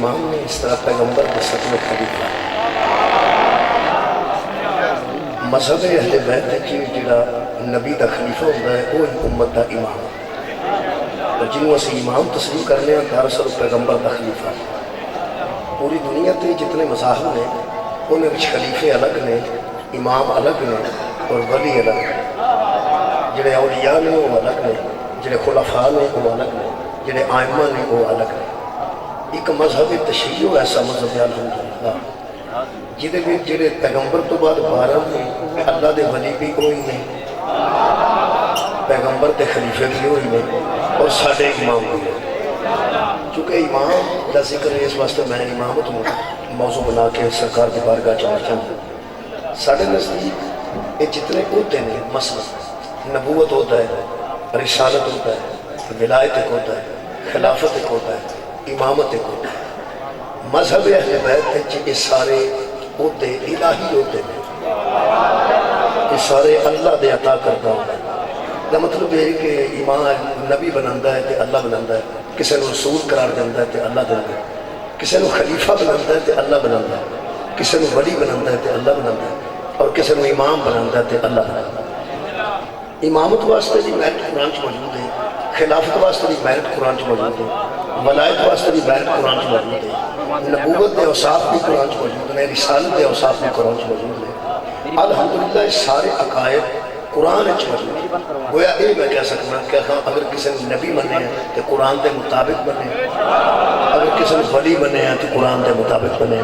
امام نے اس طرح پیغمبر کے ساتھ میں خلیفہ مذہب اہل بیت کی جڑا نبی دا خلیفہ ہوتا ہے وہ امت دا امام اور جنہوں اسی امام تسلیم کرنے ہیں دراصل پیغمبر دا خلیفہ پوری دنیا تے جتنے مذاہب نے انہیں کچھ خلیفے الگ نے امام الگ نے اور ولی الگ نے جڑے اولیاء نے وہ الگ نے جڑے خلفاء نے وہ الگ نے جڑے آئمہ نے وہ الگ نے ایک مذہب تشیع ایسا مذہب ہے الحمدللہ جدے بھی جڑے پیغمبر تو بعد 12 نے اللہ دے ولی بھی کوئی نہیں پیغمبر تے خلیفے بھی ہوئی نہیں اور ساڑھے امام بھی نہیں چونکہ امام دا ذکر ہے اس واسطے میں امامت ہوں موضوع بنا کے سرکار کی بارگاہ چلا چاہوں ساڑھے نزدیک یہ جتنے ہوتے ہیں مثلا نبوت ہوتا ہے رسالت ہوتا ہے ولایت ایک ہوتا ہے خلافت ایک ہوتا ہے امامت ایک ہوتا ہے مذہب اہل بیت یہ سارے ہوتے الہی ہوتے ہیں یہ سارے اللہ دے عطا کرتا ہوتا ہے دا مطلب ہے کہ امام نبی بناندہ ہے کہ اللہ بناندہ ہے کسی نے رسول قرار دیندہ ہے کہ اللہ دیندہ ہے کسی نے خلیفہ بناندہ ہے کہ اللہ بناندہ ہے کسی نے ولی بناندہ ہے کہ اللہ بناندہ ہے اور کسی نے امام بناندہ ہے کہ اللہ بناندہ ہے امامت واسطے بھی میرٹ قرآن چ موجود ہے خلافت واسطے بھی میرٹ قرآن چ موجود ہے ولایت واسطے بھی میرٹ قرآن چ موجود ہے نبوت دے اوصاف بھی قرآن چ موجود ہیں رسالت دے اوصاف بھی قرآن چ موجود ہیں الحمدللہ سارے عقائد قرآن چ موجود ہیں گویا یہ میں کہہ سکنا کہ اگر کسی نے نبی بنے ہیں تو قرآن دے مطابق بنے اگر کسی نے ولی بنے ہیں تو قرآن دے مطابق بنے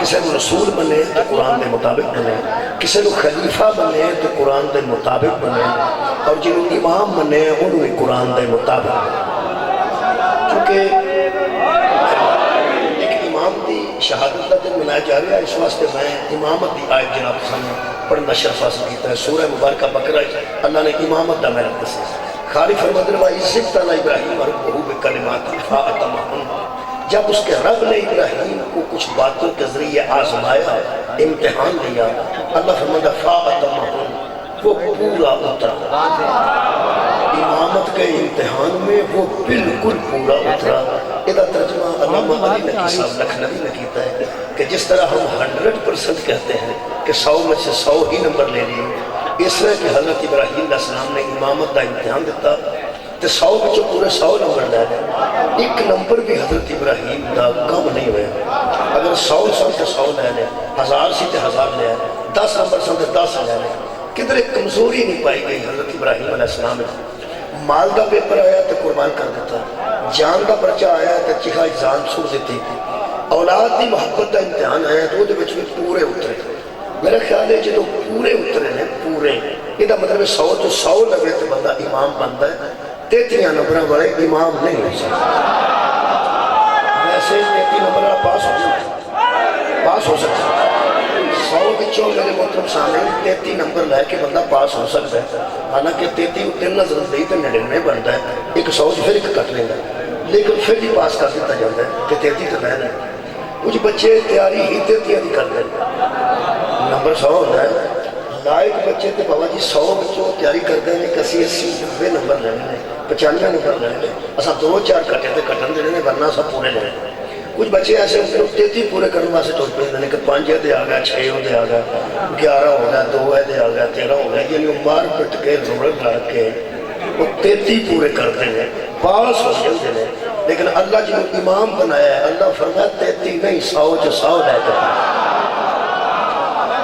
کسی نے رسول بنے تو قرآن دے مطابق بنے کسی نے خلیفہ بنے تو قرآن دے مطابق بنے اور جنہوں امام بنے ہیں انہوں نے قرآن دے مطابق چونکہ شہادت کا دن منایا جا رہا ہے اس واسطے میں امامت دی آیت جناب سامنے پڑھنا شرف حاصل کیتا ہے سورہ مبارکہ بقرہ اللہ نے امامت دا میرا دسے خالی فرماتے ہیں وَإِذْ ابْتَلَىٰ إِبْرَاهِيمَ رَبُّهُ بِكَلِمَاتٍ فَأَتَمَّهُنَّ جب اس کے رب نے ابراہیم کو کچھ باتوں کے ذریعے آزمایا امتحان لیا اللہ فرماتا فَأَتَمَّهُنَّ وہ پورا اترا امامت کے امتحان میں وہ بالکل پورا اترا یہ ترجمہ علامہ علی نقی صاحب لکھنوی نے کیتا ہے کہ جس طرح ہم 100% کہتے ہیں کہ 100 میں سے 100 ہی نمبر لے لیے اس طرح کہ حضرت ابراہیم علیہ السلام نے امامت کا امتحان دیتا تو 100 بچوں پورے 100 نمبر لے لیں ایک نمبر بھی حضرت ابراہیم کا کم نہیں ہویا اگر 100 سے 100 لے لیں 1000 سے 1000 لے لیں 10 نمبر سے 10 لے لیں کدھر ایک کمزوری نہیں پائی گئی حضرت ابراہیم علیہ السلام نے مال دا پیپر آیا تو قربان کر دیتا جان دا پرچہ آیا تو چیخا جان چھوڑ دیتی اولاد دی محبت دا امتحان آیا تو وہ دے بچ میں پورے اترے میرا خیال ہے جدو پورے اترے ہیں پورے یہ دا مطلب 100 تو 100 لگے تو بندہ امام بندہ ہے 33 نمبر والے امام نہیں ہو سکتا ویسے 33 نمبر والا پاس ہو سکتا 100 بچوں میرے محترم سامنے 33 نمبر لے کے بندہ پاس ہو سکتا ہے حالانکہ 33 اتنے نظر دی تو 99 بنتا ہے ایک 100 پھر ایک کٹ لینا لیکن پھر بھی پاس کر دیتا جاتا ہے کہ 33 تو رہنا ہے کچھ بچے تیاری ہی 33 نہیں کرتے نمبر 100 ہوتا ہے لائق بچے تو بابا جی 100 بچوں تیاری کرتے ہیں کہ 80 90 نمبر لینے ہیں 95 نمبر لینے ہیں اصلا 2-4 کٹے تو کٹن دینے ورنہ سب پورے لینے ہیں کچھ بچے ایسے ہوتے ہیں 33 پورے کرنے واسے ٹوٹ پہ دینے کہ 5 دے آ گیا 6 دے آ گیا 11 ہو گیا 2 دے آ گیا 13 ہو گیا یعنی وہ مار پٹ کے زورت لڑ کے وہ 33 پورے کرتے ہیں پاس ہو جلتے ہیں لیکن اللہ جو امام بنایا ہے اللہ فرمایا 33 نہیں 100 جو 100 لے کر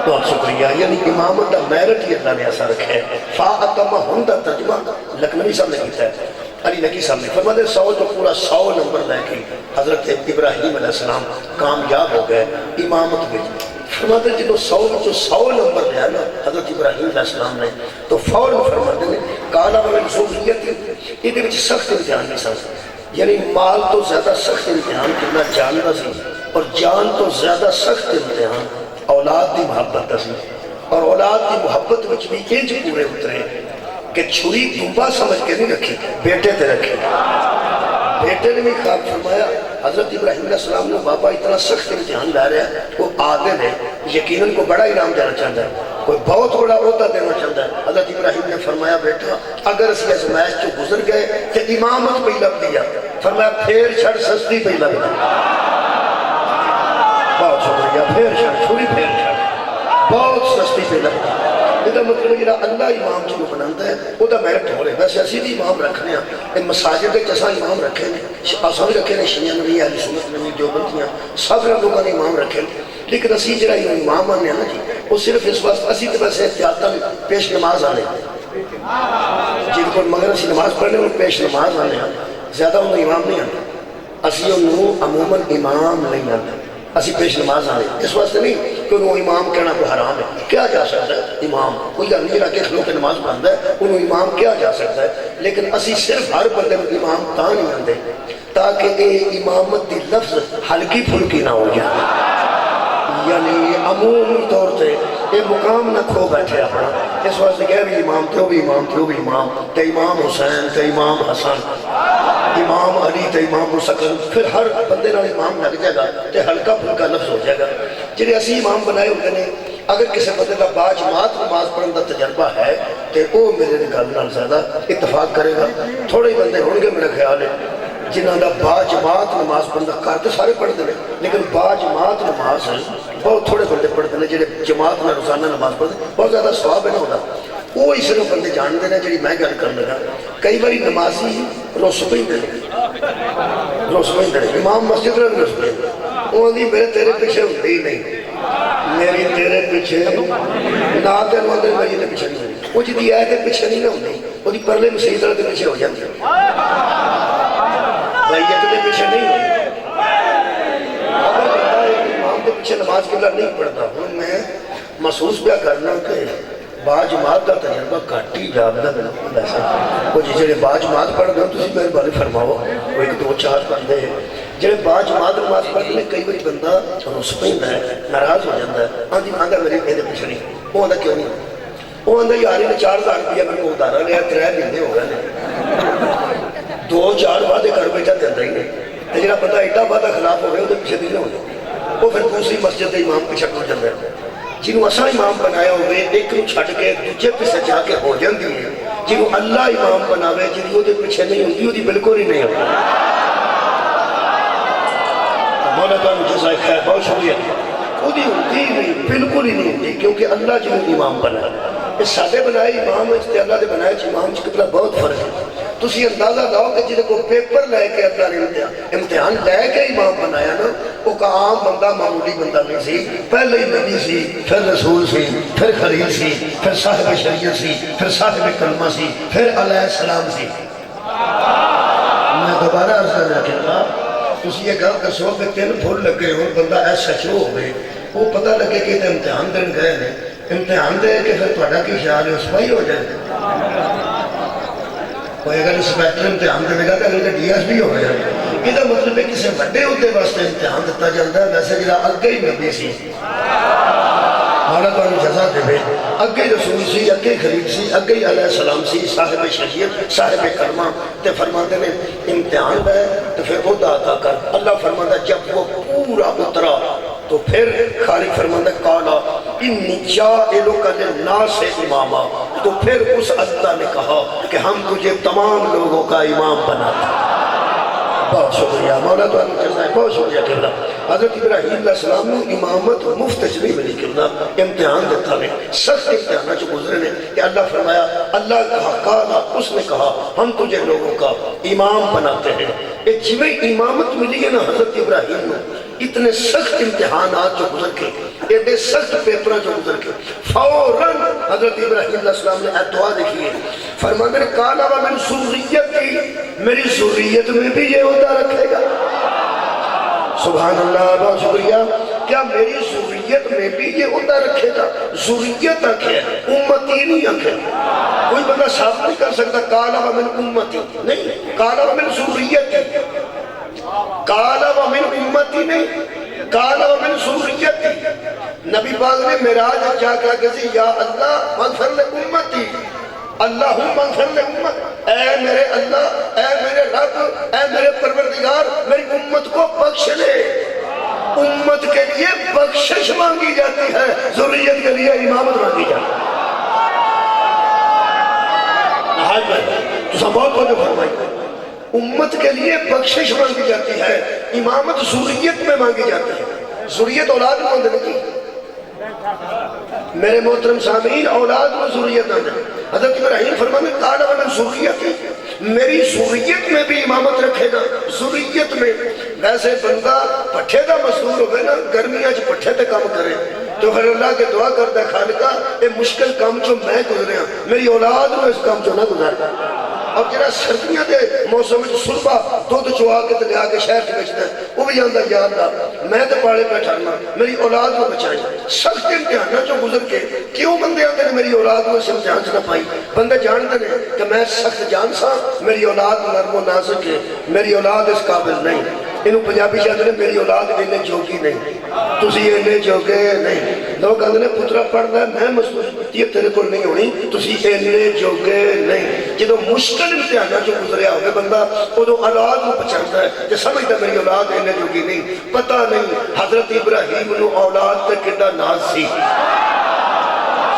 بہت شکریہ یعنی امامت دا میرٹ ہی اللہ نے ایسا رکھا ہے فَأَتَمَّهُنَّ دا ترجمہ لکھنوی صاحب نے کیتا ہے علی نقی صاحب نے فرماتے 100 جو پورا 100 نمبر لے کے حضرت ابراہیم علیہ السلام کامیاب ہو گئے امامت میں فرماتے جب 100 جو 100 نمبر لیا نا حضرت ابراہیم علیہ السلام نے تو فوراً فرماتے ہیں کالا وَمِنْ ذُرِّيَّتِهِ یہ بھی سخت امتحان نہیں سکتا یعنی مال تو زیادہ سخت امتحان کتنا جان کا سی اور جان تو زیادہ سخت امتحان اولاد دی محبت کا سی اور اولاد دی محبت وچ بھی انج پورے اترے کہ چھری دنبا سمجھ کے نہیں رکھی بیٹے تے رکھی بیٹے نے بھی خواب فرمایا حضرت ابراہیم علیہ السلام نے بابا اتنا سخت امتحان لا رہا ہے وہ عادل ہے یقیناً کو بڑا انعام دینا چاہتا ہے کوئی بہت بڑا عہدہ دینا چاہتا ہے حضرت ابراہیم نے فرمایا بیٹا اگر اس کی ازمائش جو گزر گئے تو امامت پہ لگ دیا فرمایا پھر چھڑ سستی پہ لگ دیا بہت شکریہ پھر شک تھوڑی پھر شک بہت سستی پہ لگتا یہ مطلب جڑا اللہ امام جنوں بناتا ہے وہ میرٹ ہو رہے ویسے اسی بھی امام رکھنے ہیں مساجد اصا امام رکھے ہیں اصا بھی رکھے ہیں شیعہ نے بھی اہل سنت نے بھی دیوبندیاں سب لوگوں نے امام رکھے ہیں لیکن اسی جڑا امام آنے ہیں نا جی وہ صرف اس واسطے اسی تو ویسے احتیاطاً پیش نماز آنے جن کو مگر اسی نماز پڑھنے وہ پیش نماز آنے ہیں زیادہ انہوں امام نہیں آنے اسی انہوں عموماً امام نہیں آنے اسی پیش نماز آنے اس واسطے نہیں کہ انہوں امام کہنا کوئی حرام ہے کیا جا سکتا ہے امام کوئی گل نہیں رکھے کھلو کے نماز پڑھتا ہے انہوں امام کیا جا سکتا ہے لیکن اسی صرف ہر بندے امام تا نہیں آتے تاکہ یہ امامت دی لفظ ہلکی پھلکی نہ ہو جائے یعنی عمومی طور سے یہ مقام نہ کھو بیٹھے اپنا اس واسطے کہہ بھی امام تھے وہ بھی امام تھے وہ بھی امام تے امام حسین تے امام حسن امام علی تے امام مسکن پھر ہر بندے نال امام لگ جائے گا تے ہلکا پھلکا لفظ ہو جائے گا جنہیں اسی امام بنائے ہوتے ہیں اگر کسی بندے کا باجماعت نماز پڑھنے کا تجربہ ہے تو وہ میرے گل نال زیادہ اتفاق کرے گا تھوڑے بندے ہوں گے میرا خیال ہے جنہوں کا باجماعت نماز پڑھنا کرتے سارے پڑھتے ہیں لیکن باجماعت نماز بہت تھوڑے بندے پڑھتے ہیں جہاں جماعت میں روزانہ نماز پڑھتے بہت زیادہ ثواب ہے نہ ہوتا وہ اس طرح بندے جانتے ہیں جی میں گل کر لگا کئی باری نمازی رس پہ امام مسجد میں رس پہ وہ آدھی میرے تیرے پیچھے ہوتے ہی نہیں میری تیرے پیچھے نہ تین آدھے میری تیرے پیچھے نہیں ہوتی وہ جی آئے تیرے پیچھے نہیں ہوتی وہ پرلے مسیح والے پیچھے ہو جاتی بھائیت کے پیچھے نہیں ہوتی اگر بندہ ایک امام کے پیچھے نماز قبلہ نہیں پڑھتا ہوں میں محسوس پیا کرنا کہ باجماعت کا تجربہ گھٹ ہی جاگتا بالکل ایسا وہ جڑے باجماعت پڑھ گئے تھی مہربانی فرماؤ وہ ایک دو چار بندے ہیں جڑے باجماعت نماز پڑھتے ہیں کئی باری بندہ رس پہنتا ہے ناراض ہو جاتا ہے ہاں جی آدھا میرے یہ پیچھے نہیں وہ آدھا کیوں نہیں وہ آدھا یار نے 4,000 روپیہ میں ادارا لیا 3 مہینے ہو گئے 2-4 وعدے کر بیٹھا دیتا ہی نہیں جڑا بندہ ایڈا وعدہ خلاف ہو گیا وہ پیچھے نہیں ہوتا وہ پھر دوسری مسجد کے امام پیچھے ٹر جاتا ہے جنہوں اصا امام بنایا ہوئے ایک نو چھڑ کے دوجے پیچھے جا کے ہو جاتی ہے جنہوں اللہ امام بناوے جنہوں وہ پیچھے نہیں ہوتی وہ بالکل ہی نہیں ہوتی مولا تعالیٰ جزائے خیر بہت شکریہ وہ ہوتی ہی نہیں بالکل ہی نہیں ہوتی کیونکہ اللہ جنہوں امام بنایا اس سادے بنائے امام اس اللہ نے بنائے امام کتنا بہت فرق ہے تسی اندازہ لاؤ کہ جنہیں کو پیپر لے کے اللہ نے امتحان لے کے امام بنایا نا وہ کا عام بندہ معمولی بندہ نہیں سی پہلے ہی نبی سی پھر رسول سی پھر خلیل سی پھر صاحب شریعت سی پھر صاحب کلمہ سی پھر علیہ السلام سی میں دوبارہ عرض کر رہا کہ تسی یہ گل دسو کہ 3 پھول لگے ہو بندہ ایسا چو ہوئے وہ پتہ لگے کہ امتحان دن گئے نے امتحان دے کہ پھر تھوڑا کی خیال ہے اس پہ ہی ہو جائے کوئی اگر انسپیکٹر امتحان دے گا تو اگر ڈی ایس بھی ہو گیا یہ مطلب ہے کسی بڑے عہدے واسطے امتحان دیتا جاتا ہے ویسے جڑا اگے ہی نبی سی حالت والی جزا دے اگے رسول سی اگے خلیل سی اگے علیہ السلام سی صاحب شریعت صاحب کلمہ تے فرماتے ہیں امتحان ہے تو پھر عہدہ عطا کر اللہ فرماتا ہے جب وہ پورا اترا تو پھر خالق فرماتا ہے قالا انی جاعلک للناس اماما تو پھر اس اللہ نے کہا کہ ہم تجھے تمام لوگوں کا امام بناتے ہیں بہت شکریہ مولا تو جزائے بہت شکریہ کرنا حضرت ابراہیم علیہ السلام نے امامت مفت نہیں ملی کرنا امتحان دیتا نے سخت امتحانہ جو گزرے نے کہ اللہ فرمایا اللہ کہا کہا اس نے کہا ہم تجھے لوگوں کا امام بناتے ہیں ایک جویں امامت ملی ہے نا حضرت ابراہیم نے اتنے سخت امتحانات جو گزر کے اتنے سخت پیپرہ جو گزر کے فوراً حضرت ابراہیم علیہ السلام نے دعا دیکھی ہے فرمانے نے کالا و من ذریتی میری ذریت میں بھی یہ عہدہ رکھے گا سبحان اللہ بہت شکریہ کیا میری ذریت میں بھی یہ عہدہ رکھے گا ذریت رکھے امتی نہیں رکھے کوئی بندہ ثابت نہیں کر سکتا کالا و من امتی نہیں کالا و من ذریتی کالا و من امتی نہیں کالا و من ذریتی نبی پاک نے معراج جا کر کسی یا اللہ مغفر لے امتی اللہم مغفر لے امت اے میرے اللہ اے میرے رب اے میرے پروردگار میری امت کو بخش لے امت کے لیے بخشش مانگی جاتی ہے ذریت کے لیے امامت مانگی جاتی ہے حال میں تو سب بہت بہت فرمائی امت کے لیے بخشش مانگی جاتی ہے امامت ذریت میں مانگی جاتی ہے ذریت اولاد میں ہوندے نہیں جی میرے محترم سامعین، اولاد میں ذریت آندے۔ حضرت ابراہیم فرمانے قال ومن ذریتی، میری ذریت میں بھی امامت رکھے گا۔ ذریت میں ویسے بندہ پٹھے دا مسئول ہوئے نا، گرمیاں چ پٹھے تے کام کرے تو پھر اللہ کے دعا کرتا ہے خالقہ اے مشکل کام جو میں گزرے ہوں میری اولاد میں اس کام جو نہ گزارتا۔ اب جنہا سردیاں دے موسم میں صلبہ دودھ چوا کے تے لیا کے شہر کے بچتا ہے وہ بھی جاندہ یا اللہ میں تے پاڑے پہ ٹھرنا میری اولاد کو بچائیں۔ سخت امتحانہ جو گزر کے کیوں بندے آتے ہیں میری اولاد کو اسے امتحان سے نہ پائی؟ بندے جانتے ہیں کہ میں سخت جان سا میری اولاد نرم و نازک ہے، میری اولاد اس قابل نہیں۔ انہوں پنجابی چاہتے ہیں میری اولاد انہیں جوگی نہیں، تسی انہیں جوگے نہیں۔ لوگ کہتے ہیں پترہ پڑھنا ہے میں محسوس یہ تیرے کو نہیں ہونی، تسی انہیں جوگے نہیں۔ جدو مشکل امتحانہ جو گزریا ہوگا بندہ ادو اولاد کو پچھانتا ہے کہ سمجھتا میری اولاد انہیں جوگی نہیں۔ پتہ نہیں حضرت ابراہیم نے اولاد تے کتنا ناز سی۔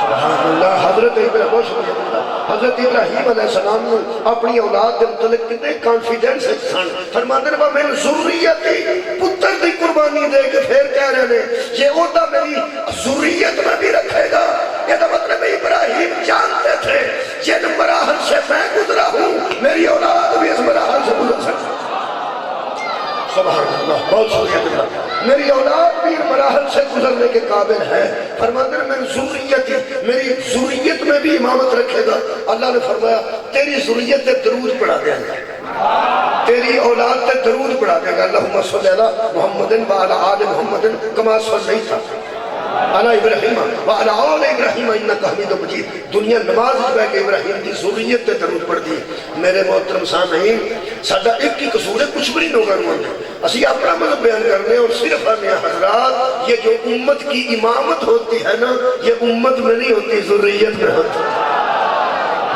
سبحان اللہ، حضرت ابراہیم بہت شکریہ حضرت ابراہیم علیہ السلام نے اپنی اولاد کے متعلق کتنے کانفیڈنس سن، فرماتے ہیں میں ذریتی پتر دی قربانی دے کے پھر کہہ رہے ہیں یہ عہدہ میری ذریت میں بھی رکھے گا۔ یہ تو مطلب ابراہیم جانتے تھے جن مراحل سے میں گزرا ہوں میری اولاد بھی اس مراحل سے گزر سکتی۔ سبحان اللہ، بہت شکریہ میری اولاد بھی مراحل سے گزرنے کے قابل ہے۔ فرماتے ہیں میری ذریت میں بھی امامت رکھے گا۔ اللہ نے فرمایا تیری ذریت تے درود پڑھا دیا گا، تیری اولاد تے درود پڑھا دیا گا۔ اللہم صلی علی محمد وعلی آل محمد کما صلیت علی ابراہیم وعلی آل ابراہیم انک حمید مجید۔ دنیا نماز پڑھ کے ابراہیم کی ذریت تے درود پڑھ دی۔ میرے محترم سامعین، سادہ ایک کی قصور ہے کچھ بھی نہیں ہوگا روانگا، اسی اپنا مذہب بیان کرنے اور صرف ہمیں حضرات یہ جو امت کی امامت ہوتی ہے نا یہ امت میں نہیں ہوتی ذریت میں ہوتی۔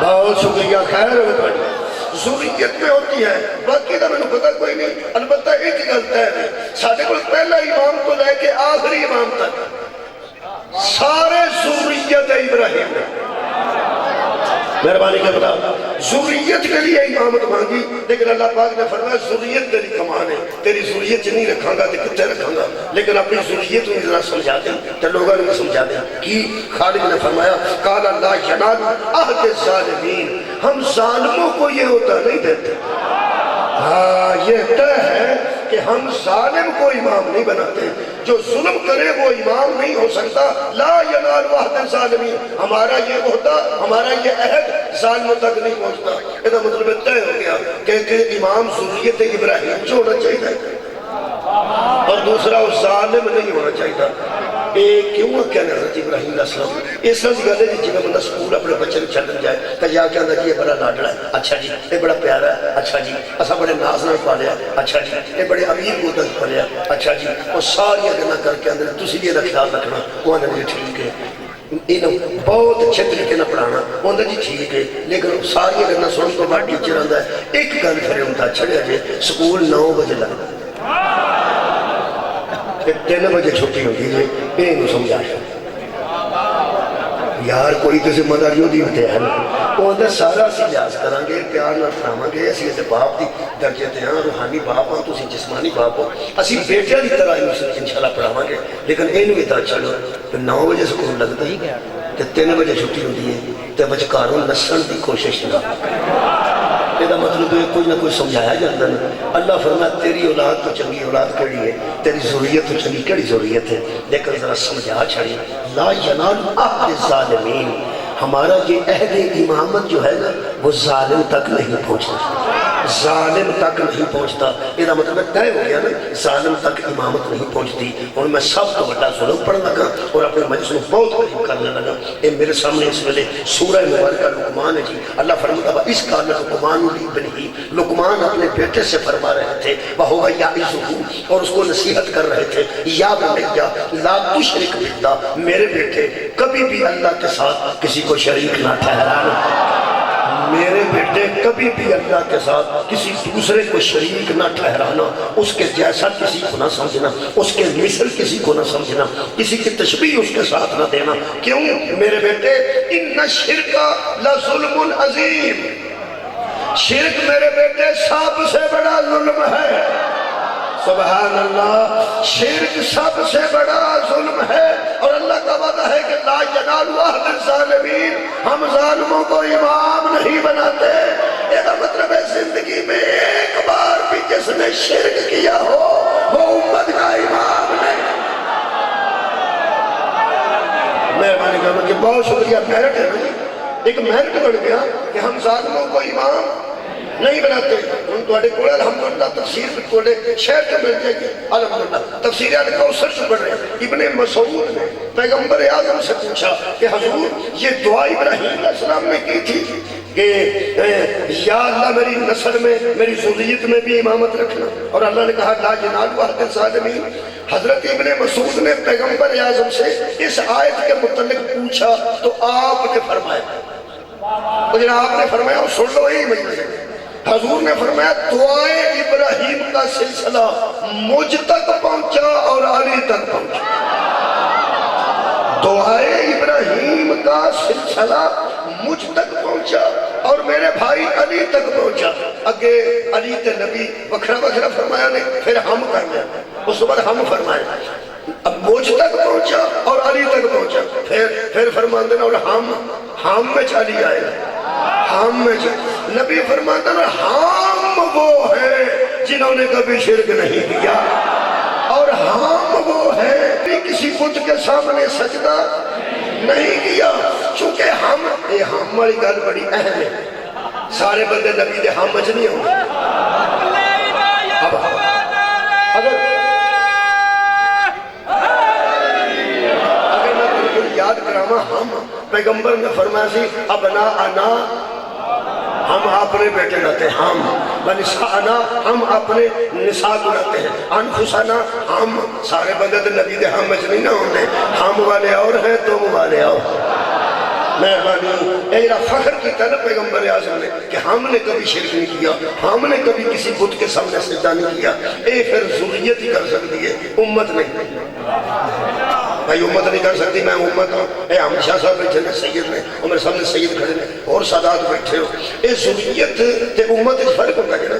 بہت شکریہ، خیر ہوگا ذریت میں ہوتی ہے، باقی دا میں نے پتا کوئی نہیں۔ البتہ ایک غلط ہے ساڑھے کو پہلا امام تو لے کے آخری امام تک سارے ذریت ابراہیم نے مہربانی کے بتا ذریت کے لیے امامت مانگی، لیکن اللہ پاک نے فرمایا ذریت تیری کمان ہے، تیری ذریت نہیں رکھاں گا تو کتے رکھاں گا، لیکن اپنی ذریت میں ذرا سمجھا دیں تو لوگوں نے سمجھا دیں کہ خالق نے فرمایا قال اللہ ینال عہد الظالمین، ہم ظالموں کو یہ ہوتا نہیں دیتے۔ ہاں یہ طے ہے کہ ہم ظالم کو امام نہیں بناتے، جو ظلم کرے وہ امام نہیں ہو سکتا۔ لا ینال عہد الظالمین، ہمارا یہ عہدہ ہمارا یہ عہد ظالموں تک نہیں پہنچتا۔ یہ تو مطلب طے ہو گیا کہ امام ذریت ابراہیم جو ہونا چاہیے اور دوسرا اس ظالم نہیں ہونا چاہیے۔ ایک کیوں کہنے حضرت ابراہیم علیہ السلام اس طرح گل ہے جی بندہ سکول اپنے بچے کو چھڈن جائے تو یا کہندا جی یہ بڑا لاڈلا ہے، اچھا جی یہ بڑا پیارا ہے، اچھا جی اساں بڑے ناز نال پالیا، اچھا جی یہ بڑے امیر گودت پالیا، اچھا جی وہ ساری گلاں کر کے اندر تسی بھی یہ خیال رکھنا وہ نے جی ٹھیک ہے، انہوں بہت اچھے طریقے نہ پڑھانا انہوں جی ٹھیک ہے، لیکن ساری گلاں سن تو بعد ٹیچر آندا ہے ایک گل پھر ہوندا چھڑیا جے سکول 9 بجے لگدا 3 بجے چھٹی ہوتی ہے، یہ انہوں سمجھا یار کوئی تو ذمہ داریوں دی ہوتے ہیں وہ اندر سارا اسی لحاظ کریں گے، پیار نہ پڑھاواں گے، اسی اسے باپ دی درجے تے ہاں، روحانی باپ ہاں، تسی جسمانی باپ ہو، اسی بیٹیاں دی طرح انشاءاللہ پڑھاواں گے، لیکن اینو بھی تا چلو 9 بجے سکول لگتا ہی کہ 3 بجے چھٹی ہوتی ہے تے بچکاروں نسن دی کوشش نہ یہ مطلب ہے کچھ نہ کچھ سمجھایا جاتا ہے۔ اللہ فرمایا تیری اولاد تو چنگی اولاد کیڑی ہے، تیری ذریت تو چنگی کیڑی ذریت ہے، لیکن ذرا سمجھا چھڑی لا ینال عہد الظالمین، ہمارا یہ عہد امامت جو ہے نا وہ ظالم تک نہیں پہنچتا، ظالم تک نہیں پہنچتا۔ یہ مطلب طے ہو گیا نا ظالم تک امامت نہیں پہنچتی۔ اور میں سب تو بڑا ظلم پڑھ لگا اور اپنے مجلس میں بہت قریب کرنے لگا۔ یہ میرے سامنے اس ویلے سورہ مبارکہ لقمان ہے جی، اللہ فرماتا ہے اس کال لقمان ابنہ، لقمان اپنے بیٹے سے فرما رہے تھے وَهُوَ يَعِظُهُ، اور اس کو نصیحت کر رہے تھے یا بنیا لا تشرک باللہ، میرے بیٹے کبھی بھی اللہ کے ساتھ کسی کو شریک نہ ٹھہرانا، میرے بیٹے کبھی بھی اللہ کے ساتھ کسی دوسرے کو شریک نہ ٹھہرانا، اس کے جیسا کسی کو نہ سمجھنا، اس کے مثل کسی کو نہ سمجھنا، کسی کی تشبیہ اس کے ساتھ نہ دینا۔ کیوں میرے بیٹے ان الشرک لظلم عظیم، شرک میرے بیٹے سب سے بڑا ظلم ہے، سبحان اللہ. شرک سب سے بڑا ظلم ہے اور اللہ کا وعدہ ہے کہ لا ینال عہد الظالمین، ہم ظالموں کو امام نہیں بناتے. یہ مطلب ہے زندگی میں ایک بار بھی جس نے شرک کیا ہو وہ امت کا امام نہیں. مہربانی کرو کہ بہت شکریہ. میرٹ ہے ایک میرٹ بڑھ گیا کہ ہم ظالموں کو امام نہیں بناتے. ان توڑے کوڑے الحمدللہ تفسیر بھی توڑے شہر کے مل جائے گی الحمدللہ. تفسیر یاد کوثر سے پڑھ رہے ہیں. ابن مسعود نے پیغمبر اعظم سے پوچھا کہ حضور یہ دعا ابراہیم علیہ السلام نے کی تھی کہ یا اللہ میری نسل میں میری ذریت میں بھی امامت رکھنا، اور اللہ نے کہا لا ینال عہد الظالمین. حضرت ابن مسعود نے پیغمبر اعظم سے اس آیت کے متعلق پوچھا تو آپ نے فرمایا، اور جناب آپ نے فرمایا اور سن لو یہی مجلس ہے. حضور نے فرمایا دعائے ابراہیم کا سلسلہ مجھ تک پہنچا اور علی تک پہنچا. دعائے ابراہیم کا سلسلہ مجھ تک پہنچا اور میرے بھائی علی تک پہنچا. اگے علی تے نبی وکھرا وکھرا فرمایا نے، پھر ہم کر لیا، اس بعد ہم فرمایا. اب مجھ تک پہنچا اور علی تک پہنچا، پھر فرمان دینا اور ہم میں چلی آئے. ہم میں نبی فرماتا ہے ہم وہ ہیں جنہوں نے کبھی شرک نہیں کیا، اور ہم وہ ہیں کہ کسی بت کے سامنے سجدہ نہیں کیا. چونکہ ہم والی گل بڑی اہم ہے. سارے بندے نبی دے ہم مچ نہیں ہوں. اب اگر میں بالکل یاد کراما، ہم پیغمبر نے فرمایا سی ابنا انا، ہم اپنے بیٹے لاتے ہیں، ہم بنسانا، ہم اپنے نساء کو لاتے ہیں، انفسانا، ہم سارے بندے تو نبی دے ہم مچ نہیں نہ ہوتے. ہم والے اور ہیں، تم والے اور. مہربانی ایرا فخر کی طرح پیغمبر اعظم نے کہ ہم نے کبھی شرک نہیں کیا، ہم نے کبھی کسی بت کے سامنے سجدہ نہیں کیا. اے پھر ذریت ہی کر سکتی ہے، امت نہیں. بھائی امت نہیں کر سکتی، میں امت ہوں. اے حامد شاہ صاحب بیٹھے نے، سید نے، اور میرے سامنے سید کھڑے نے، اور سادات بیٹھے ہو. اے ذریت تے امت اس فرق ہوتا ہے نا.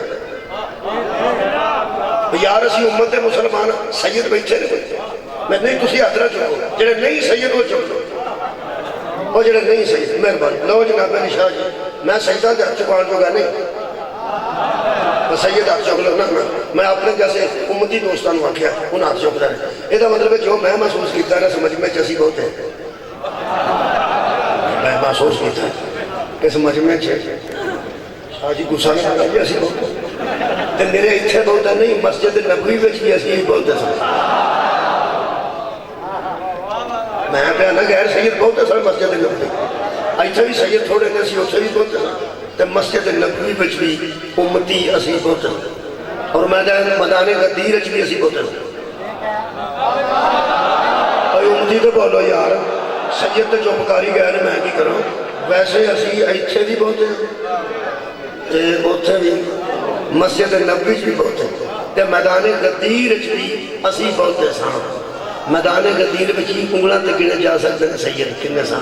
یار اسی امت مسلمان سید بیٹھے نے، میں نہیں تسی ہاتھ نہ چکو، جڑے نہیں سید وہ چک لو، اور جڑے نہیں سید. مہربانی لو جناب علی شاہ جی، میں سجدہ دے ہاتھ چکوان جو گا نہیں، میں سید ہاتھ چک لو نا. میں اپنے جیسے امتی دوستان واقعہ ان ہاتھ چک رہا ہے. یہ مطلب ہے جو میں محسوس کیتا ہے سمجھ میں جیسی بہت ہے، میں محسوس کیتا ہے کہ سمجھ میں شاہ جی گسا نہیں کرتا جی اسی بہت تے میرے اتھے بہت ہے نہیں، مسجد نبوی بچ بھی اسی بہت ہے. میں پہ نا غیر سید بہت ہے سر مسجد نبوی، ایتھے بھی سید تھوڑے نے سی اتھے بھی بہت ہے تے مسجد نبوی بچ بھی امتی اسی بہت ہے، اور میدان غدیر اچ بھی اسی بہت ہے. اور امتی تو بولو یار، سید تے جو پکاری گئے نے میں کی کروں. ویسے اسی ایتھے بھی بہت ہے، اتھے بھی مسجد نبوی بھی بہت ہے، تے میدان غدیر اچ بھی اسی بہت ہے. ساں میدان غدیر بچی انگلہ تے گنے جا سکتے ہیں سید کنے ساں،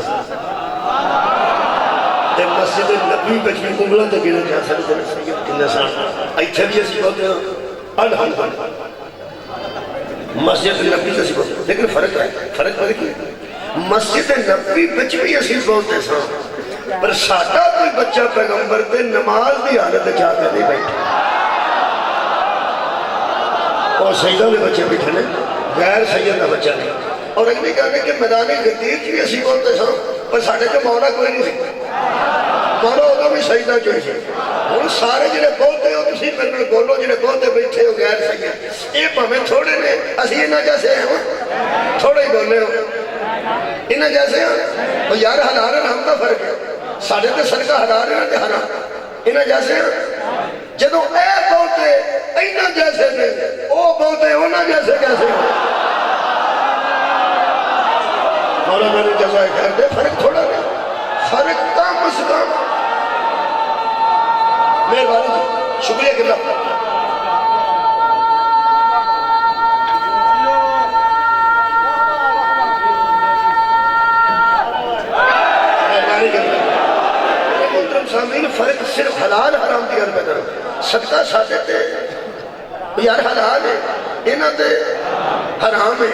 تے مسجد نبوی بچی انگلہ تے گنے جا سکتے ہیں سید کنے ساں. ایتھے بھی اسی بہت ہے الحمدللہ، مسجد نبوی سے بہت ہے. لیکن فرق ہے، فرق پتہ کی مسجد نبوی بچ بھی اسی بہت ہے ساں، پر ساڈا کوئی بچہ پیغمبر تے نماز دی حالت چاہ کے نہیں بیٹھا. اور سیدہ میں بچے بیٹھے نے، غیر سید کا بچہ نہیں. اور اگلی کہنے کہ میدان غدیر بھی اسی بولتے سن، پر ساڑھے کے مولا کوئی نہیں سی. مولا ادھو بھی سجدہ جو سی. ہن سارے جڑے بولتے ہو تسی میرے نال بولو، جڑے بولتے بیٹھے ہو غیر سید، یہ بھاویں تھوڑے نے، اسی انہاں جیسے ہیں، تھوڑے ہی بولے ہو انہاں جیسے ہیں. اور یار حلال حرام کا فرق ہے، ساڑھے تے صدقہ حلال ہے تے حرام. انہاں جیسے ہیں جدوں اے بولتے انہاں جیسے نے، او بولتے انہاں جیسے کیسے ہیں. مولا میرے جزائے خیر دے. فرق تھوڑا نہیں، فرق کم از کم. مہربانی جی، شکریہ کرنا. مہربانی کرنا. محترم سامعین، فرق صرف حلال حرام کی گل پہ کرو. صدقہ ساڈے تے یار حلال ہے انہاں تے حرام ہے.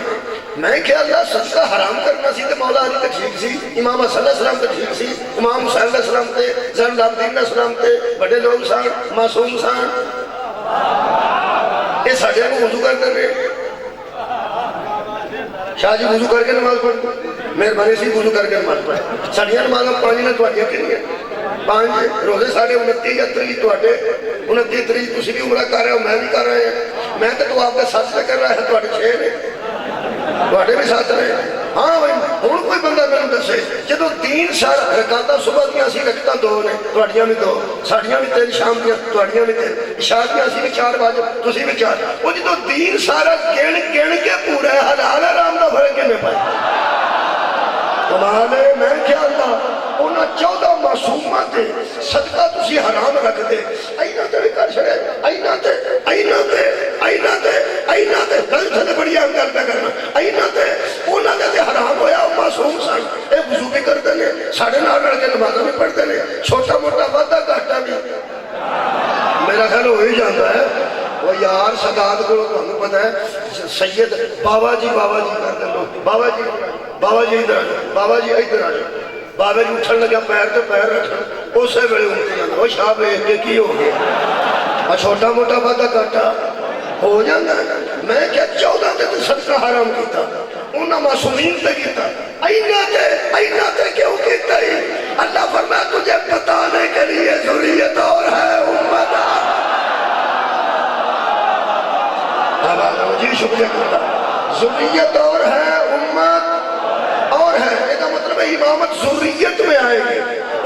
میں کہ اللہ صدقہ حرام کرنا سی تے مولا علی تے ٹھیک سی, امام حسن علیہ السلام تے ٹھیک سی, امام حسین علیہ السلام تے, زین العابدین علیہ السلام تے بڑے لوگ سن, معصوم سن. یہ ساڈے کو وضو کرتے ہیں. شاہ جی وضو کر کے نماز پڑھ, مہربانی سی وضو کر کے نماز پڑھ. ساڈیاں نمازاں پانچ نے تہاڈیاں کتنی ہیں؟ پانچ روزے ساڑھے 29 یا 30 تواڈے 29 30 تسی بھی عمرہ کر رہے ہو, میں بھی کر رہے ہیں. میں تو آپ کے ساتھ کر رہا ہے, تواڈے 6 نے, تواڈے بھی ساتھ رہے. ہاں بھائی ہن کوئی بندہ میرے دسے جدوں 3 سال رکعتاں صبح دیاں سی رکعتاں 2 نے, تواڈیاں بھی 2, ساڈیاں بھی 3, شام دیاں تواڈیاں بھی 3, عشاء دیاں سی بھی 4 واجب تسی بھی 4. وہ جدوں 3 سارا گن کے پورا حلال حرام دا فرق کیویں پایا؟ کمال ہے. میں کیا اللہ انہاں 14 معصوماں تے صدقہ تسی حرام رکھ دے, اینا تے بھی کر چھڑے, اینا تے گل تھے بڑی اہم گل پہ کرنا, اینا تے انہاں دے حرام ہویا, وہ معصوم سن, اے وضو بھی کرتے ہیں, ساڑھے نال رل کے نمازاں بھی پڑھتے ہیں, چھوٹا موٹا وعدہ گھاٹا بھی میرا خیال ہو ہی جاتا ہے. وہ یار سادات کو تمہیں پتہ ہے سید بابا جی کرتے لوگ, بابا جی ادھر آ جاؤ, بابا جی ادھر آ جاؤ. بابا جی اٹھن لگا پیر تے پیر رکھن, اسے ویلے اٹھتے جانا, وہ شاہ ویکھ کے کی ہو گیا, چھوٹا موٹا وعدہ گھاٹا ہو جاتا ہے. میں کیا 14 تے صدقہ حرام کیتا, انہاں معصومین تے کیتا, اینا تے کیوں کیتا ہی؟ اللہ فرمایا تجھے بتانے کے لیے ذریت اور ہے امت. جی شکریہ کرتا, ذریت اور ہے امت اور ہے, یہ کا مطلب ہے امامت ذریت میں آئے گی,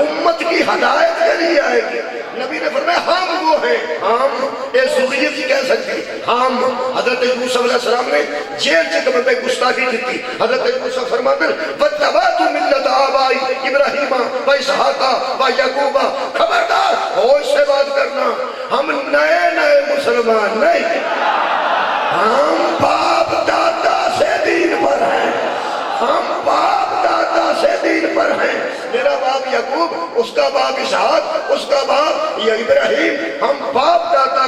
امت کی ہدایت کے لیے آئے گی. نبی نے فرمایا ہم وہ ہیں, ہم یہ ذریت ہی کہہ سکتی, ہم. حضرت یوسف علیہ السلام نے جیل سے کمر پہ گستاخی کی تھی, حضرت یوسف فرماتے ہیں وَاتَّبَعْتُ مِلَّةَ آبَائِي إِبْرَاهِيمَ وَإِسْحَاقَ وَيَعْقُوبَ. خبردار ہوش سے بات کرنا, ہم نئے مسلمان نہیں, ہم باپ دادا سے دین پر ہیں, ہم باپ دادا سے دین پر ہیں. میرا باپ یعقوب, اس کا باپ اسحاق, اس کا باپ یا ابراہیم, ہم باپ دادا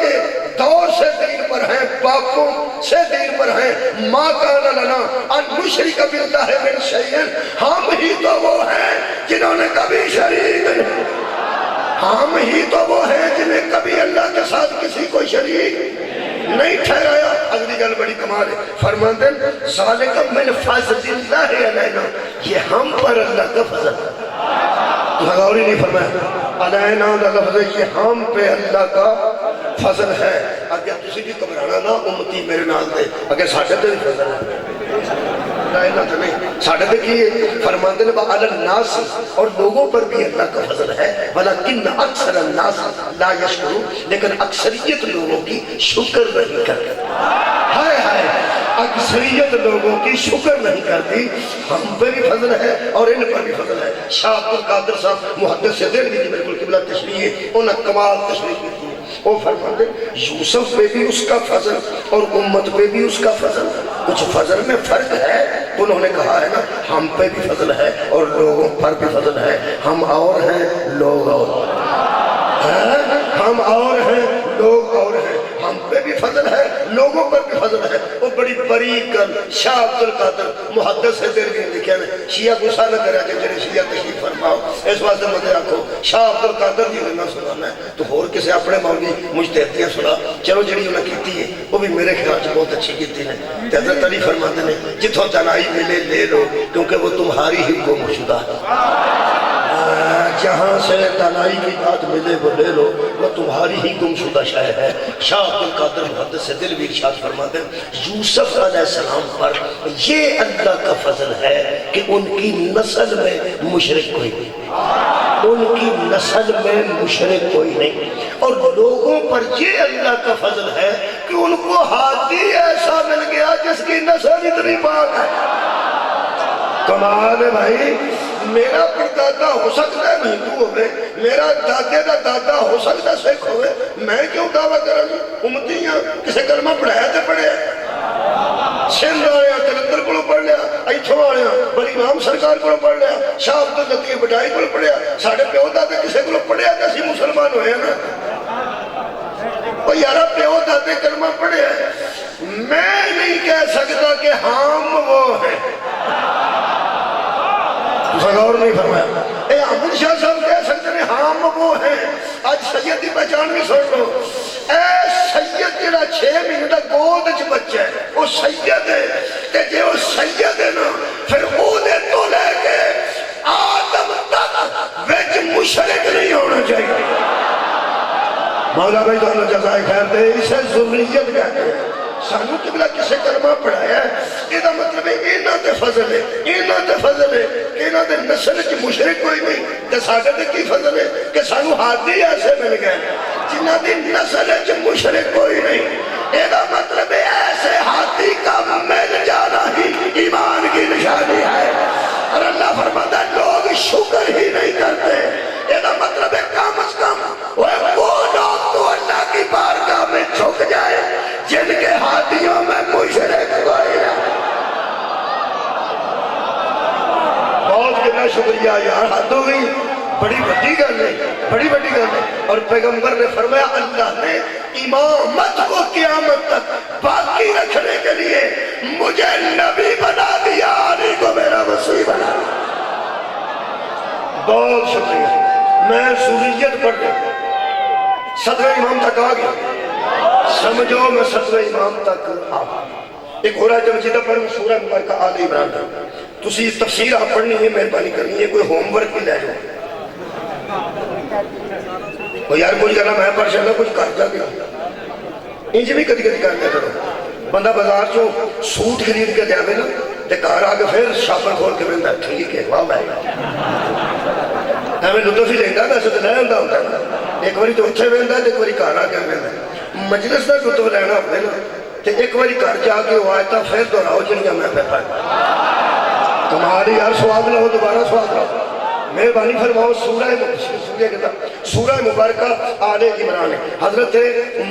کے دور سے دین پر ہیں, باپوں سے دین پر ہیں. ما کان لنا ان نشرک باللہ من شیء, ہم ہی تو وہ ہیں جنہوں نے کبھی شریک نہیں, ہم ہی تو وہ ہیں جنہیں کبھی اللہ کے ساتھ کسی کو شریک نہیں ٹھہرایا. اگلی گل بڑی کمال ہے, فرماتے ہیں ذالک من فضل اللہ علینا, یہ ہم پر اللہ کا فضل. غوری نہیں فرمایا علینا دا لفظ, یہ ہم پہ اللہ کا فضل ہے. اگر تسی بھی گھبرانا نہ امتی میرے نال دے, اگر ساڈے تے بھی فضل ہے ساڑھے تک یہ فرماتے ہیں وَعَلَى النَّاسِ, اور لوگوں پر بھی اللہ کا فضل ہے, وَلَكِنَّ أَكْثَرَ النَّاسِ لَا يَشْكُرُونَ, لیکن اکثریت لوگوں کی شکر نہیں کرتی. ہائے اکثریت لوگوں کی شکر نہیں کرتی. ہم پہ بھی فضل ہے اور ان پر بھی فضل ہے. شاہ عبد القادر صاحب محدث سے دیر بھی بالکل قبلہ تشریح ہے, انہیں کمال تشریح کی تھی. وہ فرماتے یوسف پہ بھی اس کا فضل اور امت پہ بھی اس کا فضل, کچھ فضل میں فرق ہے. انہوں نے کہا ہے نا ہم پہ بھی فضل ہے اور لوگوں پر بھی فضل ہے, ہم اور ہیں لوگ اور ہیں, ہم اور ہیں لوگ اور ہیں, ہم پہ بھی فضل ہے لوگوں پر بھی فضل ہے. وہ بڑی بریک گل شاہ عبد القادر محدث سے دیر بھی لکھے نے, شیعہ غصہ نہ کرا کہ جنہیں شیعہ تشریف فرماؤ, اس واسطے مجھے آکھو شاہ عبد القادر جی نے سنانا ہے تو اور کسی اپنے مولوی مجتہدیاں سنا. چلو جڑی انہیں کیتی ہے وہ بھی میرے خیال سے بہت اچھی کیتی ہے. حضرت علی فرماتے ہیں جتوں تنہائی ملے لے لو کیونکہ وہ تمہاری ہی گم شدہ ہے, جہاں سے تنہائی کی بات ملے وہ لے لو, وہ تمہاری ہی گم شدہ شے ہے. شاہ عبد القادر محدث سے دل بھی ارشاد فرماتے ہیں یوسف علیہ السلام پر یہ اللہ کا فضل ہے کہ ان کی نسل میں مشرک کوئی نہیں, ان کی نسل میں مشرک کوئی نہیں. اور لوگوں پر یہ اللہ کا فضل ہے کہ ان کو ہادی ایسا مل گیا جس کی نسل اتنی پاک ہے. کمال ہے بھائی. میرا پردادا ہو سکتا ہے ہندو ہوئے, میرا دادے دا دادا ہو سکتا ہے سکھ ہوئے, میں کیوں دعویٰ کرا جی امتیاں کسے کلمہ پڑھایا تے پڑھے, سندھ آیا جلندر کو پڑھ لیا, ایتھوں آیا بڑی امام سرکار کو پڑھ لیا, شاہ عبد اللطیف بٹائی کو پڑھیا, ساڑھے پیو دادے کسے کو پڑھیا کہ اسی مسلمان ہوئے ہیں نا. یارا پیو دادے کلمہ پڑھے ہیں، میں نہیں کہہ سکتا کہ ہم وہ ہیں۔ غور نہیں فرمایا۔ اے احمد شاہ صاحب کہہ سکتے ہیں ہم وہ ہیں۔ آج سید کی پہچان بھی سن لو، اے سید جڑا 6 مہینے دا گود وچ بچہ ہے وہ سید ہے، تے جے وہ سید ہے نا پھر اودے تو لے کے آدم تک وچ مشرک نہیں ہونا چاہیے۔ مولا بھائی تو اللہ جزائے خیر دے، اسے ذریت کہتے ہیں۔ سانو قبلہ کسے کلمہ پڑھایا ہے، یہ دا مطلب ہے اینا تے فضل ہے، اینا تے فضل ہے کہ اینا تے نسل کی مشرک کوئی نہیں، تے ساڑھے تے کی فضل ہے کہ سانو ہاتھی ایسے مل گئے جنہ دی نسل کی مشرک کوئی نہیں۔ یہ دا مطلب ہے ایسے ہاتھی کا مل جانا ہی ایمان کی نشانی ہے۔ اور اللہ فرماتا ہے لوگ شکر ہی نہیں کرتے، یہ دا مطلب ہے کم از کم وہ لوگ تو اللہ کی بارگاہ میں جھک جائے جن کے ہاتھیوں میں مشرک کوئی ہے۔ بہت کتنا شکریہ یار، حد ہو گئی، بڑی بڑی گل ہے، بڑی بڑی گل ہے۔ اور پیغمبر نے فرمایا اللہ نے امامت کو قیامت تک باقی رکھنے کے لیے مجھے نبی بنا دیا، علی کو میرا وصی بنا دیا۔ بہت شکریہ۔ میں ذریت پڑھ گیا، 7ویں امام تک آ گیا، سمجھو میں 7ویں امام تک آ گیا۔ ایک ہو رہا ہے جب جیدہ پر سورہ مبارکہ آل عمران کا، تسی تفسیر آپ پڑھنی ہے، مہربانی کرنی ہے، کوئی ہوم ورک بھی لے جاؤ۔ وہ یار کوئی کہنا میں پڑھ شاء کچھ کر جا گیا، انج بھی کدی کدی کرنے کرو۔ بندہ بازار چو سوٹ خرید کے جاوے نا تے گھر آ کے پھر شاپر کھول کے بندہ ٹھیک ہے واہ بھائی ہمیں لطف ہی لینا ویسے تو نہیں ہوتا نا، ایک باری تو اتنے بہتا ایک باری گھر آ کے بہتا مجلس کا لطف لینا ہوتا نا تے ایک باری گھر جا کے وہ آیتاں پھر دہراؤ جنیاں میں پہ پڑھا تمہاری یار سواد نہ ہو دوبارہ سواد نہ ہو۔ مہربانی فرماؤ سورہ مبارکہ آل عمران ہے۔ حضرت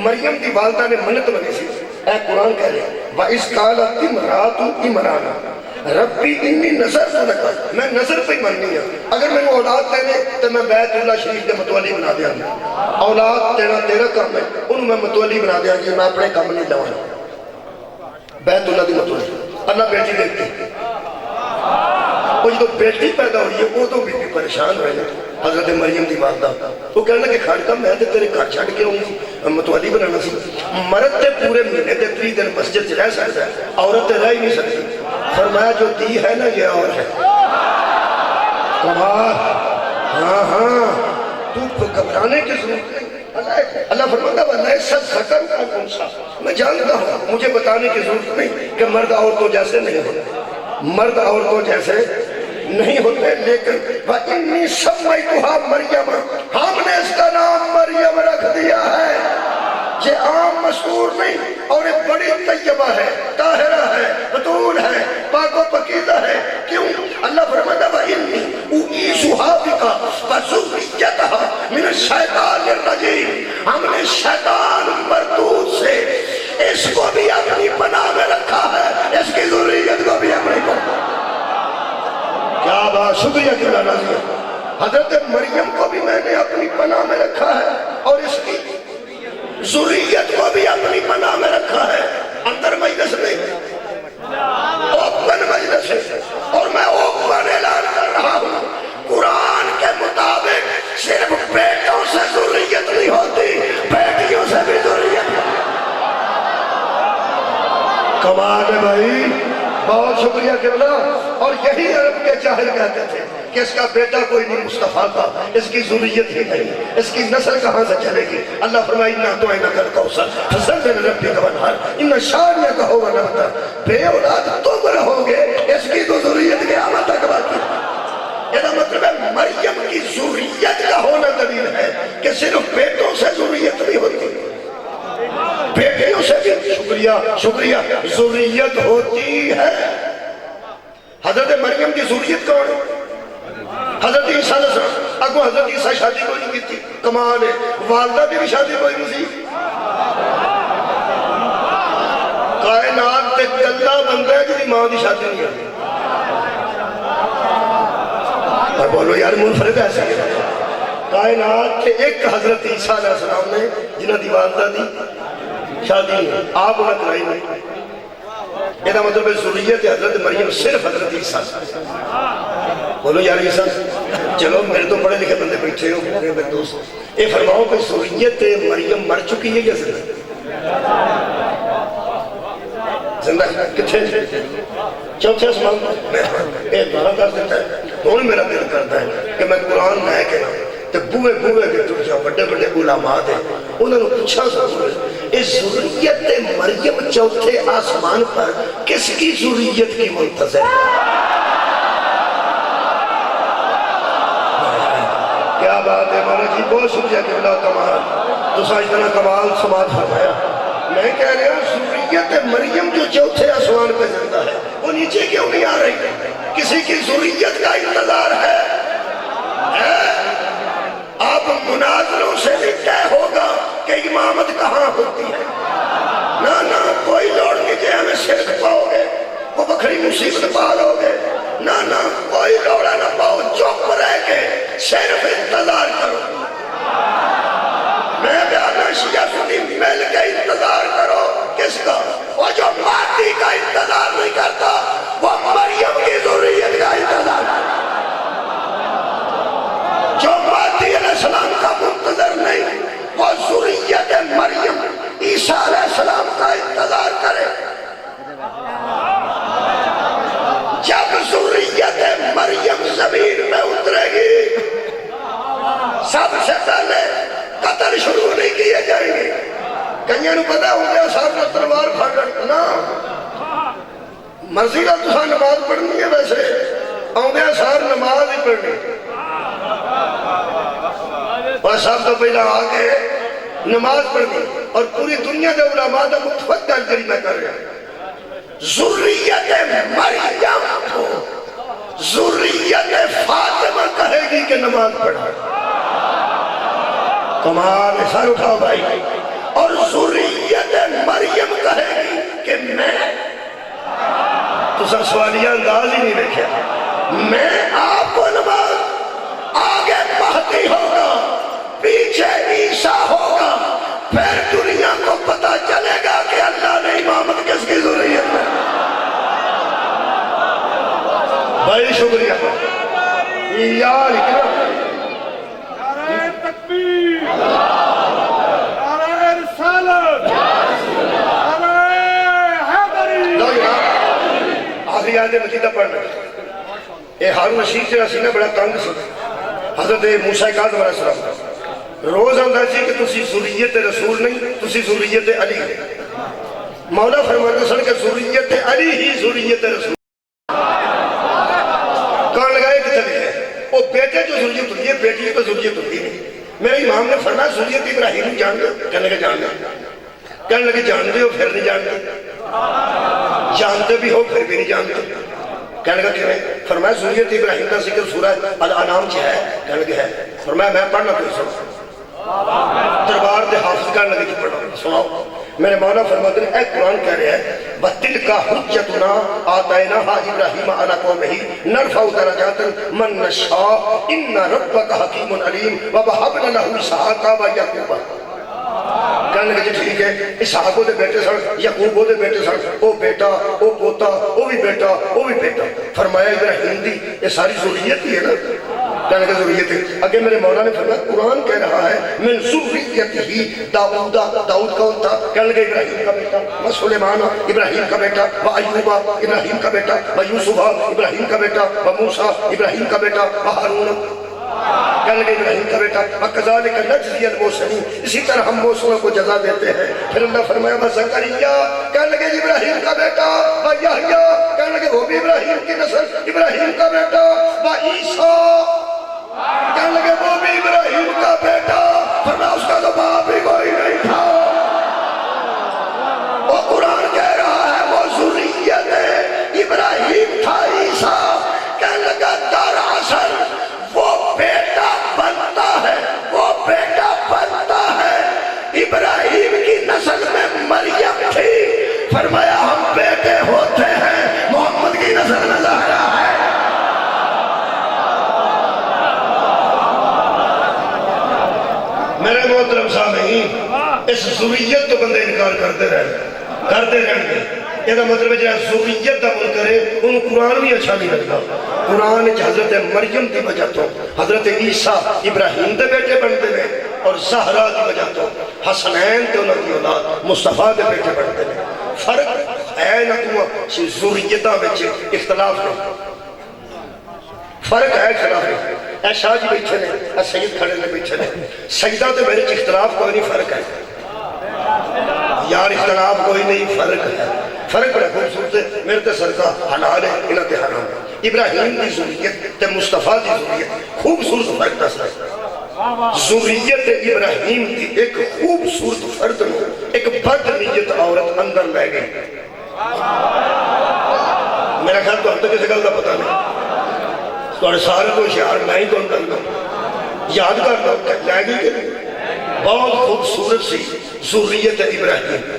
مریم کی والدہ نے منت منی سی، اے قرآن کہہ رہے ہیں وَإِذْ قَالَتِ امْرَأَتُ عِمْرَانَ ربی انی نظر صدقہ، میں نظر پہ مننی ہوں، اگر میں نے اولاد دینے تو میں بیت اللہ شریف کے متولی بنا دیا گا۔ اولاد دینا تیرا کام ہے، انہوں میں متولی بنا دیا گا، میں اپنے کام نہیں لوانا۔ بیت اللہ دی متولی اللہ بیٹی دیکھتی، وہ جو بیٹی پیدا ہوئی ہے وہ تو بھی پریشان ہوئے حضرت مریم دی والدہ، وہ کہنا کہ خالقہ میں تے تیرے گھر چھڑ کے ہوں متولی بنانا سی، مرد تے پورے مہینے تے 3 دن مسجد رہ سکتا ہے، عورت تے رہ ہی نہیں سکتی۔ فرمایا جو دی ہے نا یہ اور ہے کمال، ہاں ہاں تو گھبرانے کی ضرورت نہیں۔ اللہ فرماتا ہے ذکر کا انسا، میں جانتا ہوں مجھے بتانے کی ضرورت نہیں کہ مرد عورتوں جیسے نہیں ہوتے، مرد عورتوں جیسے نہیں ہوتے، لیکن وَإِنِّي سَمَّيْتُهَا مَرْيَمَ، ہم نے اس کا نام مریم رکھ دیا ہے۔ یہ عام مشہور نہیں اور یہ بڑی طیبہ ہے، طاہرہ ہے، بطول ہے، پاک و پاکیزہ ہے۔ کیوں؟ اللہ فرماتا وَإِنِّي أُعِيذُهَا بِكَ وَذُرِّيَّتَهَا مِنَ الشَّيْطَانِ الرَّجِيمِ، ہم نے شیطان مردود سے اس کو بھی اپنی پناہ میں رکھا ہے، اس کی ذریت کو بھی اپنی پناہ میں۔ کیا بات، شکریہ کیا نازیہ، حضرت مریم کو بھی میں نے اپنی پناہ میں رکھا ہے اور اس کی ذریت کو بھی اپنی پناہ میں رکھا ہے۔ اندر مجلس نہیں، اوپن مجلس ہے، اور میں اوپن اعلان کر رہا ہوں قرآن کے مطابق صرف بیٹوں سے ذریت نہیں ہوتی، بیٹیوں سے بھی ذریت ہوتی۔ کمال ہے بھائی، بہت شکریہ قبلہ۔ اور یہی عرب کے جاہل کہتے تھے کہ اس کا بیٹا کوئی نہیں مصطفیٰ کا، اس کی ذریت ہی نہیں، اس کی نسل کہاں سے چلے گی؟ اللہ فرمائے اِنَّا تُعِنَكَ الْكَوْثَرَ فَصَلِّ لِرَبِّكَ وَانْحَرْ إِنَّ شَانِئَكَ هُوَ الْأَبْتَرُ، بے اولاد تم رہو گے، اس کی تو ذریت قیامت تک باقی۔ یہ مطلب ہے مریم کی ذریت کا ہونا دلیل ہے کہ صرف بیٹوں سے ذریت نہیں ہوتی، بیٹیوں سے بھی شکریہ ذریت ہوتی ہے۔ حضرت مریم کی ذریت کون ہے؟ حضرت عیسیٰ علیہ السلام، اگو حضرت عیسیٰ شادی کوئی نہیں کی تھی، کمال ہے، والدہ بھی شادی کوئی نہیں تھی۔ کائنات تے کلہ بندہ ہے جنہی ماں دی شادی نہیں ہے۔ اور بولو یار منفرد ایسا ہے، کائنات کے ایک حضرت عیسیٰ علیہ السلام نے جنہوں دی والدہ دی شادی نہیں آپ انہیں کرائی نہیں. یہ مطلب ہے ذریت حضرت مریم صرف حضرت عیسیٰ. بولو یار عیسیٰ چلو میرے تو پڑھے لکھے بندے بیٹھے ہو میرے دوست یہ فرماؤ کہ ذریت مریم مر چکی ہے یا زندہ کتنے چوتھے آسمان یہ دعا کر دیتا ہے. ہوں میرا دل کرتا ہے کہ میں قرآن لے کے نا تو بوئے بوئے کے تر جاؤں بڑے بڑے علماء ہیں انہوں نے پوچھا ضرور اس ذریت مریم چوتھے آسمان پر کس کی ذریت کی منتظر ہے. کیا بات ہے مولا جی بہت شکریہ کہ بلا کمال تو اتنا کمال سماعت فرمایا. میں کہہ رہا ہوں ذریت مریم جو چوتھے آسمان پہ زندہ ہے وہ نیچے کیوں نہیں آ رہی. کسی کی ذریت کا انتظار ہے. آپ مناظروں سے بھی طے ہوگا کہ امامت کہاں ہوتی ہے. نہ کوئی لوڑ نہیں کہ ہمیں شرک پاؤ گے وہ بکھری مصیبت پا لو گے. نہ کوئی لوڑا نہ پاؤ چپ رہ کے صرف انتظار کرو. میں بیانہ شیعہ سنی مل کے انتظار کرو. کس کا؟ وہ جو مادی کا انتظار نہیں کرتا وہ مریم کی ذریت کا انتظار کرتا. جو مادی علیہ السلام کا منتظر نہیں وہ ذریت مریم عیسیٰ علیہ السلام کا انتظار کرے. جب ذریت مریم زمین میں اترے گی سب سے پہلے قتل شروع نہیں کیے جائیں گے. کئیوں نے پتا ہو گیا صاحب نے تلوار پھاڑ نا مرضی کا تو نماز پڑھنی ہے. ویسے آؤں گیا سار نماز ہی پڑھنی اور صاحب تو پہلا آگے نماز پڑھنی اور پوری دنیا دے علماء دا متفق دلگری میں کر رہا ہوں. ذریت مریم کو ذریت فاطمہ کہے گی کہ نماز پڑھا. کمال سر اٹھاؤ بھائی. اور ذریت مریم کہے گی کہ میں تو سر سوالیہ انداز ہی نہیں دیکھا. میں آپ کو نماز آگے مہدی ہوگا پیچھے عیسیٰ ہوگا پھر دنیا کو پتا چلے گا کہ اللہ نے امامت کس کی ذریت میں. بھائی شکریہ یار نعرہ تکبیر نعرہ رسالت نعرہ حیدری. آخری آیت مجیدہ پڑھنا. اے ہارون رشید سے سینہ بڑا تنگ سی. حضرت موسیٰ کاظم علیہ السلام روز آندہ سی کہ تسی ذریت رسول نہیں تسی ذریت علی. مولا فرماتے سن کہ ذریت علی ہی ذریت رسول. کہاں لگائے کہ چلے گئے وہ بیٹے جو ذریت ہوتی ہے بیٹی تو ذریت ہوتی نہیں. میرے امام نے فرمایا ذریت ابراہیم جان دے. کہنے لگے جان دے. کہنے لگے جان دے ہو پھر نہیں جان دے. جانتے بھی ہو پھر بھی نہیں جانتے. کہنے لگا کہ فرمایا ذریت ابراہیم کا ذکر سورہ الانعام چ ہے. کہنے لگے ہے. فرمایا میں پڑھنا کوئی سن دربار دے حافظ کا لگے کہ پڑھنا سناؤ. میرے مولا فرماتے ہیں اے قرآن کہہ رہے ہیں وَتِلْكَ حُجَّتُنَا آتَيْنَاهَا إِبْرَاهِيمَ عَلَىٰ قَوْمِهِ نَرْفَعُ دَرَجَاتٍ مَن نَّشَاءُ إِنَّ رَبَّكَ حَكِيمٌ عَلِيمٌ وَوَهَبْنَا لَهُ إِسْحَاقَ وَيَعْقُوبَ. کہنے لگے ٹھیک ہے اسحاق دے بیٹے سن یعقوب دے بیٹے سن او بیٹا او پوتا او بھی بیٹا او بھی بیٹا. فرمایا ابراہیم دی یہ ساری ذریت ہی ہے نا. کہنے لگے ذریت ہے. اگے میرے مولا نے فرمایا قرآن کہہ رہا ہے من ذریت ہی داؤد کون تھا. کہنے لگے ابراہیم کا بیٹا و سلیمان ابراہیم کا بیٹا و ایوب ابراہیم کا بیٹا و یوسف ابراہیم کا بیٹا و موسیٰ ابراہیم کا بیٹا و ہارون کہنے لگے ابراہیم کا بیٹا وَكَذَلِكَ نَجْزِيَ الْمُحْسِنِينَ. اسی طرح ہم محسنوں کو جزا دیتے ہیں. پھر اللہ فرمایا وَزَكَرِيَّا کہنے لگے ابراہیم کا بیٹا وَيَحْيَا کہنے لگے وہ بھی ابراہیم کی نسل ابراہیم کا بیٹا وَعِيسَىٰ کہنے لگے وہ بھی ابراہیم کا بیٹا. فرمایا اس کا تو باپ ہی کوئی نہیں تھا. وہ قرآن کہہ رہا ہے وہ ذریت ابراہیم تھا عیسیٰ. کہنے لگا دراصل وہ بیٹا بنتا ہے وہ بیٹا بنتا ہے. ابراہیم کی نسل میں مریم تھی. فرمایا ہم بیٹے ہوتے ہیں محمد کی نسل میں زہرا ہے. محترم سامعین اس ذریت تو بندے انکار کرتے رہن گے یہ مطلب ہے جہاں ذریت کا منکر ہے انہوں قرآن بھی اچھا نہیں لگتا قرآن حضرت مریم کی وجہ تو حضرت عیسیٰ ابراہیم دے بیٹے بنتے ہیں اور زہرا کی وجہ تو حسنین تے انہوں کی اولاد مصطفیٰ دے بیٹے بنتے ہیں فرق ہے نہ تو ذریتاں وچ اختلاف نہیں فرق ہے اختلاف نہیں اے شاہ جی بیٹھے نے اے سید کھڑے نے بیٹھے نے سجدہ تے میرے اختلاف کوئی نہیں فرق ہے یار اختلاف کوئی نہیں فرق بڑا خوبصورت ہے میرے تے صدقہ حلال ہے انہاں تے حرام ابراہیم کی ذریت تے مصطفیٰ کی ذریت خوبصورت فرق دس رہا ذریت ابراہیم کی ایک خوبصورت فرد میں ایک بد نیت عورت اندر لے گئی میرا خیال تو ہم تک کسی گل کا پتہ نہیں تو سارے تو شعار میں ہی تو اندر یاد کرتا ہوں لے گئی کہ بہت خوبصورت سی ذریت ابراہیم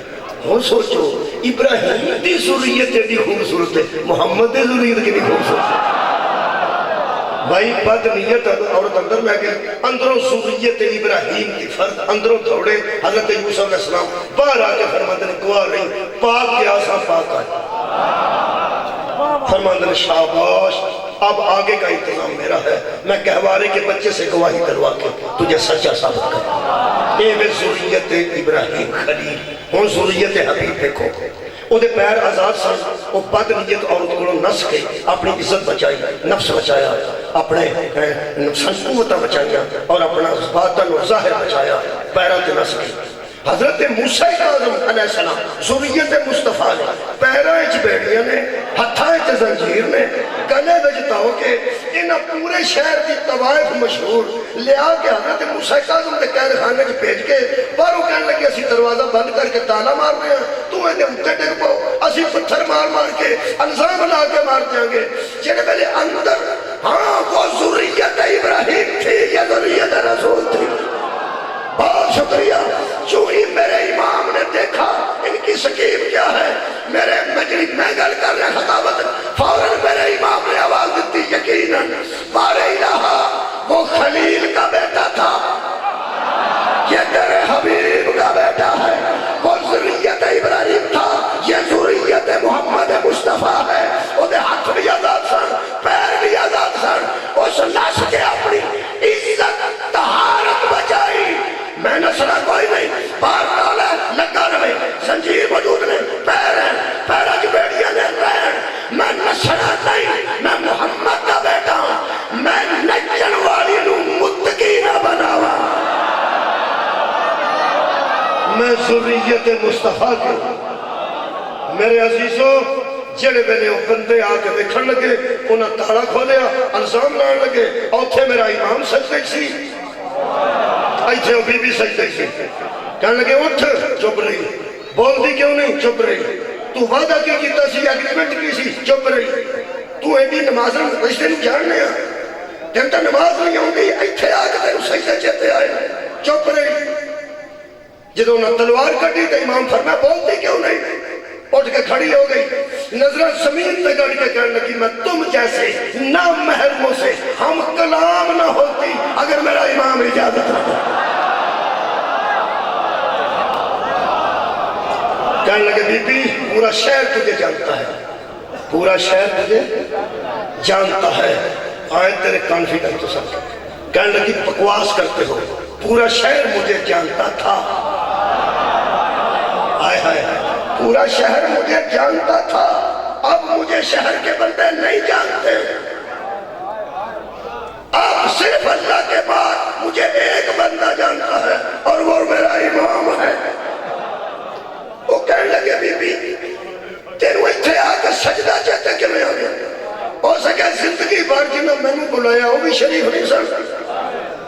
ہوں سوچو ابراہیم دی ذریت دی خوبصورت ہے محمد دی ذریت کی خوبصورت ہے بھائی بد نیت عورت اندر لے گئی اندروں ذریت ابراہیم کی فرد اندروں دوڑے حضرت یوسف علیہ السلام باہر آ کے فرماتے نے گواہ نہیں پاک کے آسان پاک آئے فرماتے نے شاباش اب آگے کا انتظام میرا ہے میں کہوارے کے بچے سے گواہی دلوا کے تجھے سچا ثابت کر اے بے ذریت ابراہیم خلیل ہوں ذریت حبیب دیکھو وہ دے پیر آزاد سن وہ بد نیت عورت کو نس کے اپنی عزت بچائی نفس بچایا اپنے قوتیں بچائیا اور اپنا باطن و ظاہر بچایا پیرات نس کے حضرت موسیٰ اعظم علیہ السلام ذریت مصطفیٰ نے پیرائچ بیٹیاں نے ہتھائچ زنجیر نے گلے بجتاؤ کے انہاں پورے شہر کی طوائف مشہور لیا کے حضرت موسیٰ اعظم نے قید خانے کے بھیج کے باروں کہنے لگے اسی دروازہ بند کر کے تالا مار رہے ہیں تو انہیں اٹھے ڈگ پاؤ اسی پتھر مار کے الزام لا کے مار دیں گے جنہیں پہلے اندر ہاں وہ ذریت ابراہیم تھی یا ذریت رسول تھی بہت شکریہ چونہی میرے امام نے دیکھا ان کی سکیب کیا ہے میرے مجلس میں گل کر رہے خطابت فوراً میرے امام نے آواز دیتی یقیناً بار الہ وہ خلیل کا بیٹا تھا یہ تیرے حبیب کا بیٹا ہے وہ ذریت ابراہیم تھا یہ ذریت محمد مصطفیٰ ہے وہ دے ہاتھ بھی آزاد سن پیر بھی آزاد سن اس نس کے اپنی عزت طہارت بچائی میں نسلہ کوئی نہیں بار ڈالا لگا رہے زنجیر موجود نے پیرج بیڑیاں نے رہن میں نسلہ نہیں میں محمد کا بیٹا ہوں میں نچن والی نو متقی نہ بناوا میں ذریت مصطفیٰ کے میرے عزیزوں جڑے بنے وہ بندے آ کے دیکھن لگے انہاں تالا کھولیا الزام لان لگے اوتھے میرا امام سجدے سی ایتھے وہ بی بی سجدے سی کہنے لگے اٹھ چپ رہی بول دی کیوں نہیں چپ رہی تو وعدہ کی کیتا سی اگریمنٹ کی سی چپ رہی تو ایڈی نماز رشتے نو جاننے تین تا نماز نہیں ہوں گی ایتھے آ کے تینوں سجدے چیتے آئے چپ رہی جدو انہاں تلوار کٹی تو امام فرمایا بول دی کیوں نہیں اٹھ کے کھڑی ہو گئی نظرہ زمین پہ گڑ کے کہنے لگی میں تم جیسے نہ محرموں سے ہم کلام نہ ہوتی اگر میرا امام اجازت رہتا کہنے لگے بی بی پورا شہر تجھے جانتا ہے پورا شہر تجھے جانتا ہے آئے تیرے کانفیڈنٹ تو سب کہنے لگی بکواس کرتے ہو پورا شہر مجھے جانتا تھا آئے ہائے پورا شہر مجھے جانتا تھا اب مجھے شہر کے بندے نہیں جانتے اب صرف اللہ کے بعد مجھے ایک بندہ جانتا ہے اور وہ میرا امام ہے وہ کہنے لگے بی بی تینوں اتھے آ کے سجدہ چاہتے کہ میں آ گیا ہو سکے زندگی بار جنہوں میں نے بلایا وہ بھی شریف نہیں سن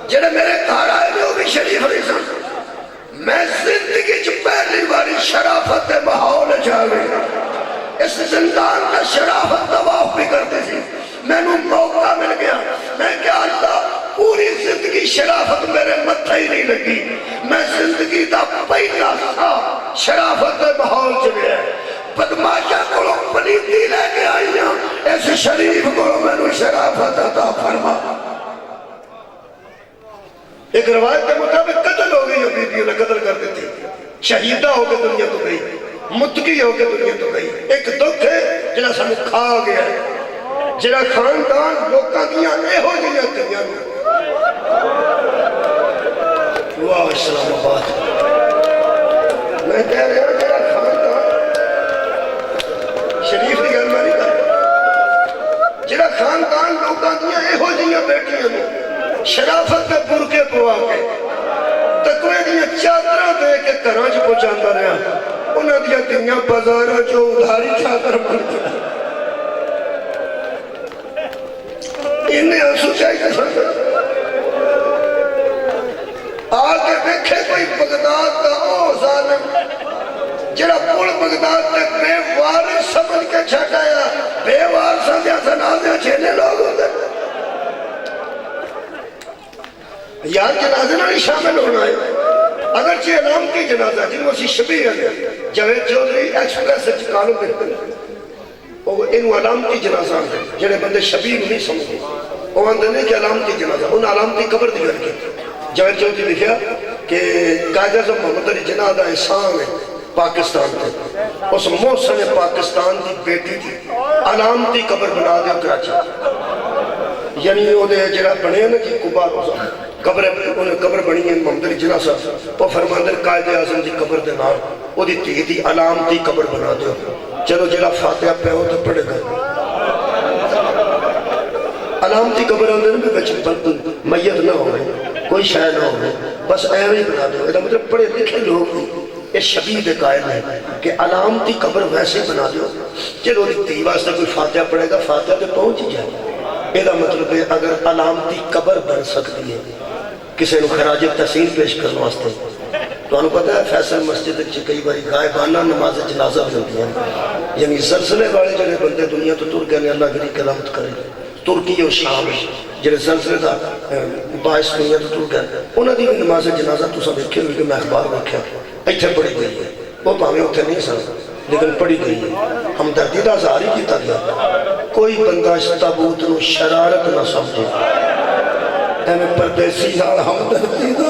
جنہیں میرے گھر آئے وہ بھی شریف نہیں سن میں زندگی جو پہلی باری شرافت ماحول جاوے اس زندان کا شرافت طواف بھی کرتے تھی میں نے موقع مل گیا میں کیا اللہ پوری زندگی شرافت میرے متھے ہی نہیں لگی میں زندگی دا پہلا تھا شرافت ماحول چلے بدماشا کو پلیتی لے کے آئی ہوں اس شریف کو میں نے شرافت عطا فرما ایک روایت کے مطابق قتل ہو گئی، بیویوں نے قتل کر دیتی، شہیدہ ہو کے دنیا تو گئی، متقی ہو کے دنیا تو گئی۔ ایک دکھ ہے جنہا سانو کھا گیا ہے، جنہا خاندان لوکاں دیاں اے ہو جنہا تیاں واہ اسلام آباد۔ میں کہہ رہا ہوں جنہا خاندان شریف کی گل میں نہیں کر رہا، جنہا خاندان لوکاں دیاں اے ہو جنہا بیٹیاں نے شرافت کے برکے پوا کے تقوی دیاں چادرہ دے کے کراچ پہنچاندہ رہا، انہاں دیاں تیاں بازارہ جو ادھاری چادر بن گیا۔ انہیں آنسو چاہیے سکتا آگے دیکھے کوئی بغداد کا او ظالم جڑا پول بغداد تے بے وارث سمجھ کے چھٹایا، بے وارثاں دیا سنازیاں چھینے لوگ ہوتے یار جنازے نہ نہیں شامل ہونا ہے، اگرچہ علامتی جنازہ جن میں سی شبیہ ہے جاوید چودھری ایکسپریس سے چکالوں دیکھتے ہیں وہ انہوں علامتی جنازہ ہیں جنہیں بندے شبیہ نہیں سمجھے، وہ اندر نہیں کہ علامتی جنازہ ان علامتی قبر دی گھر کی جاوید چودھری لکھیا کہ قائد اعظم محمد علی جناح دا احسان ہے پاکستان تھے، اس محسن پاکستان دی بیٹی تھی علامتی قبر بنا دیا کراچی، یعنی وہ جڑا بنے نا جی قبا روزہ قبر بنی ہے محمد علی جناح صاحب، وہ فرماندر قائد اعظم دی قبر دے نال وہ دی تھی دی علامتی قبر بنا دیو، چلو جڑا فاتحہ پہ ہو تو پڑھے گا علامتی قبر اندر بھی بچ میت نہ ہوئے کوئی شاید نہ ہوئے بس ایوے ہی بنا دیو، یہ مطلب پڑھے لکھے لوگ یہ شبیہ دے قائل ہے کہ علامتی قبر ویسے بنا دیو چلو دی واسطہ کوئی فاتحہ پڑھے گا فاتحہ تے پہنچ ہی جائے، یہ مطلب ہے اگر علامتی قبر بن سکتی ہے کسی نے خراج تحسین پیش کرنے واسطے تو انہوں پتہ ہے فیصل مسجد کئی باری غائبانہ نماز جنازہ بھی ہوتی ہیں، یعنی زلزلے والے جڑے بندے دنیا تو تر گئے اللہ گری کرامت کرے، ترکی اور شام جڑے زلزلے دا باعث دنیا تو تر گئے انہوں نے بھی نماز جنازہ تو سب دیکھے ہوئے کہ میں اخبار دیکھا ایتھے پڑھی گئی ہے، وہ پاویں اتھے نہیں سن لیکن پڑھی گئی ہے، ہمدردی دا اظہار ہی کیتا گیا، کوئی بندہ اس تابوت نو شرارت نہ سمجھے، ایمیں پردیسی نال ہمدردی دا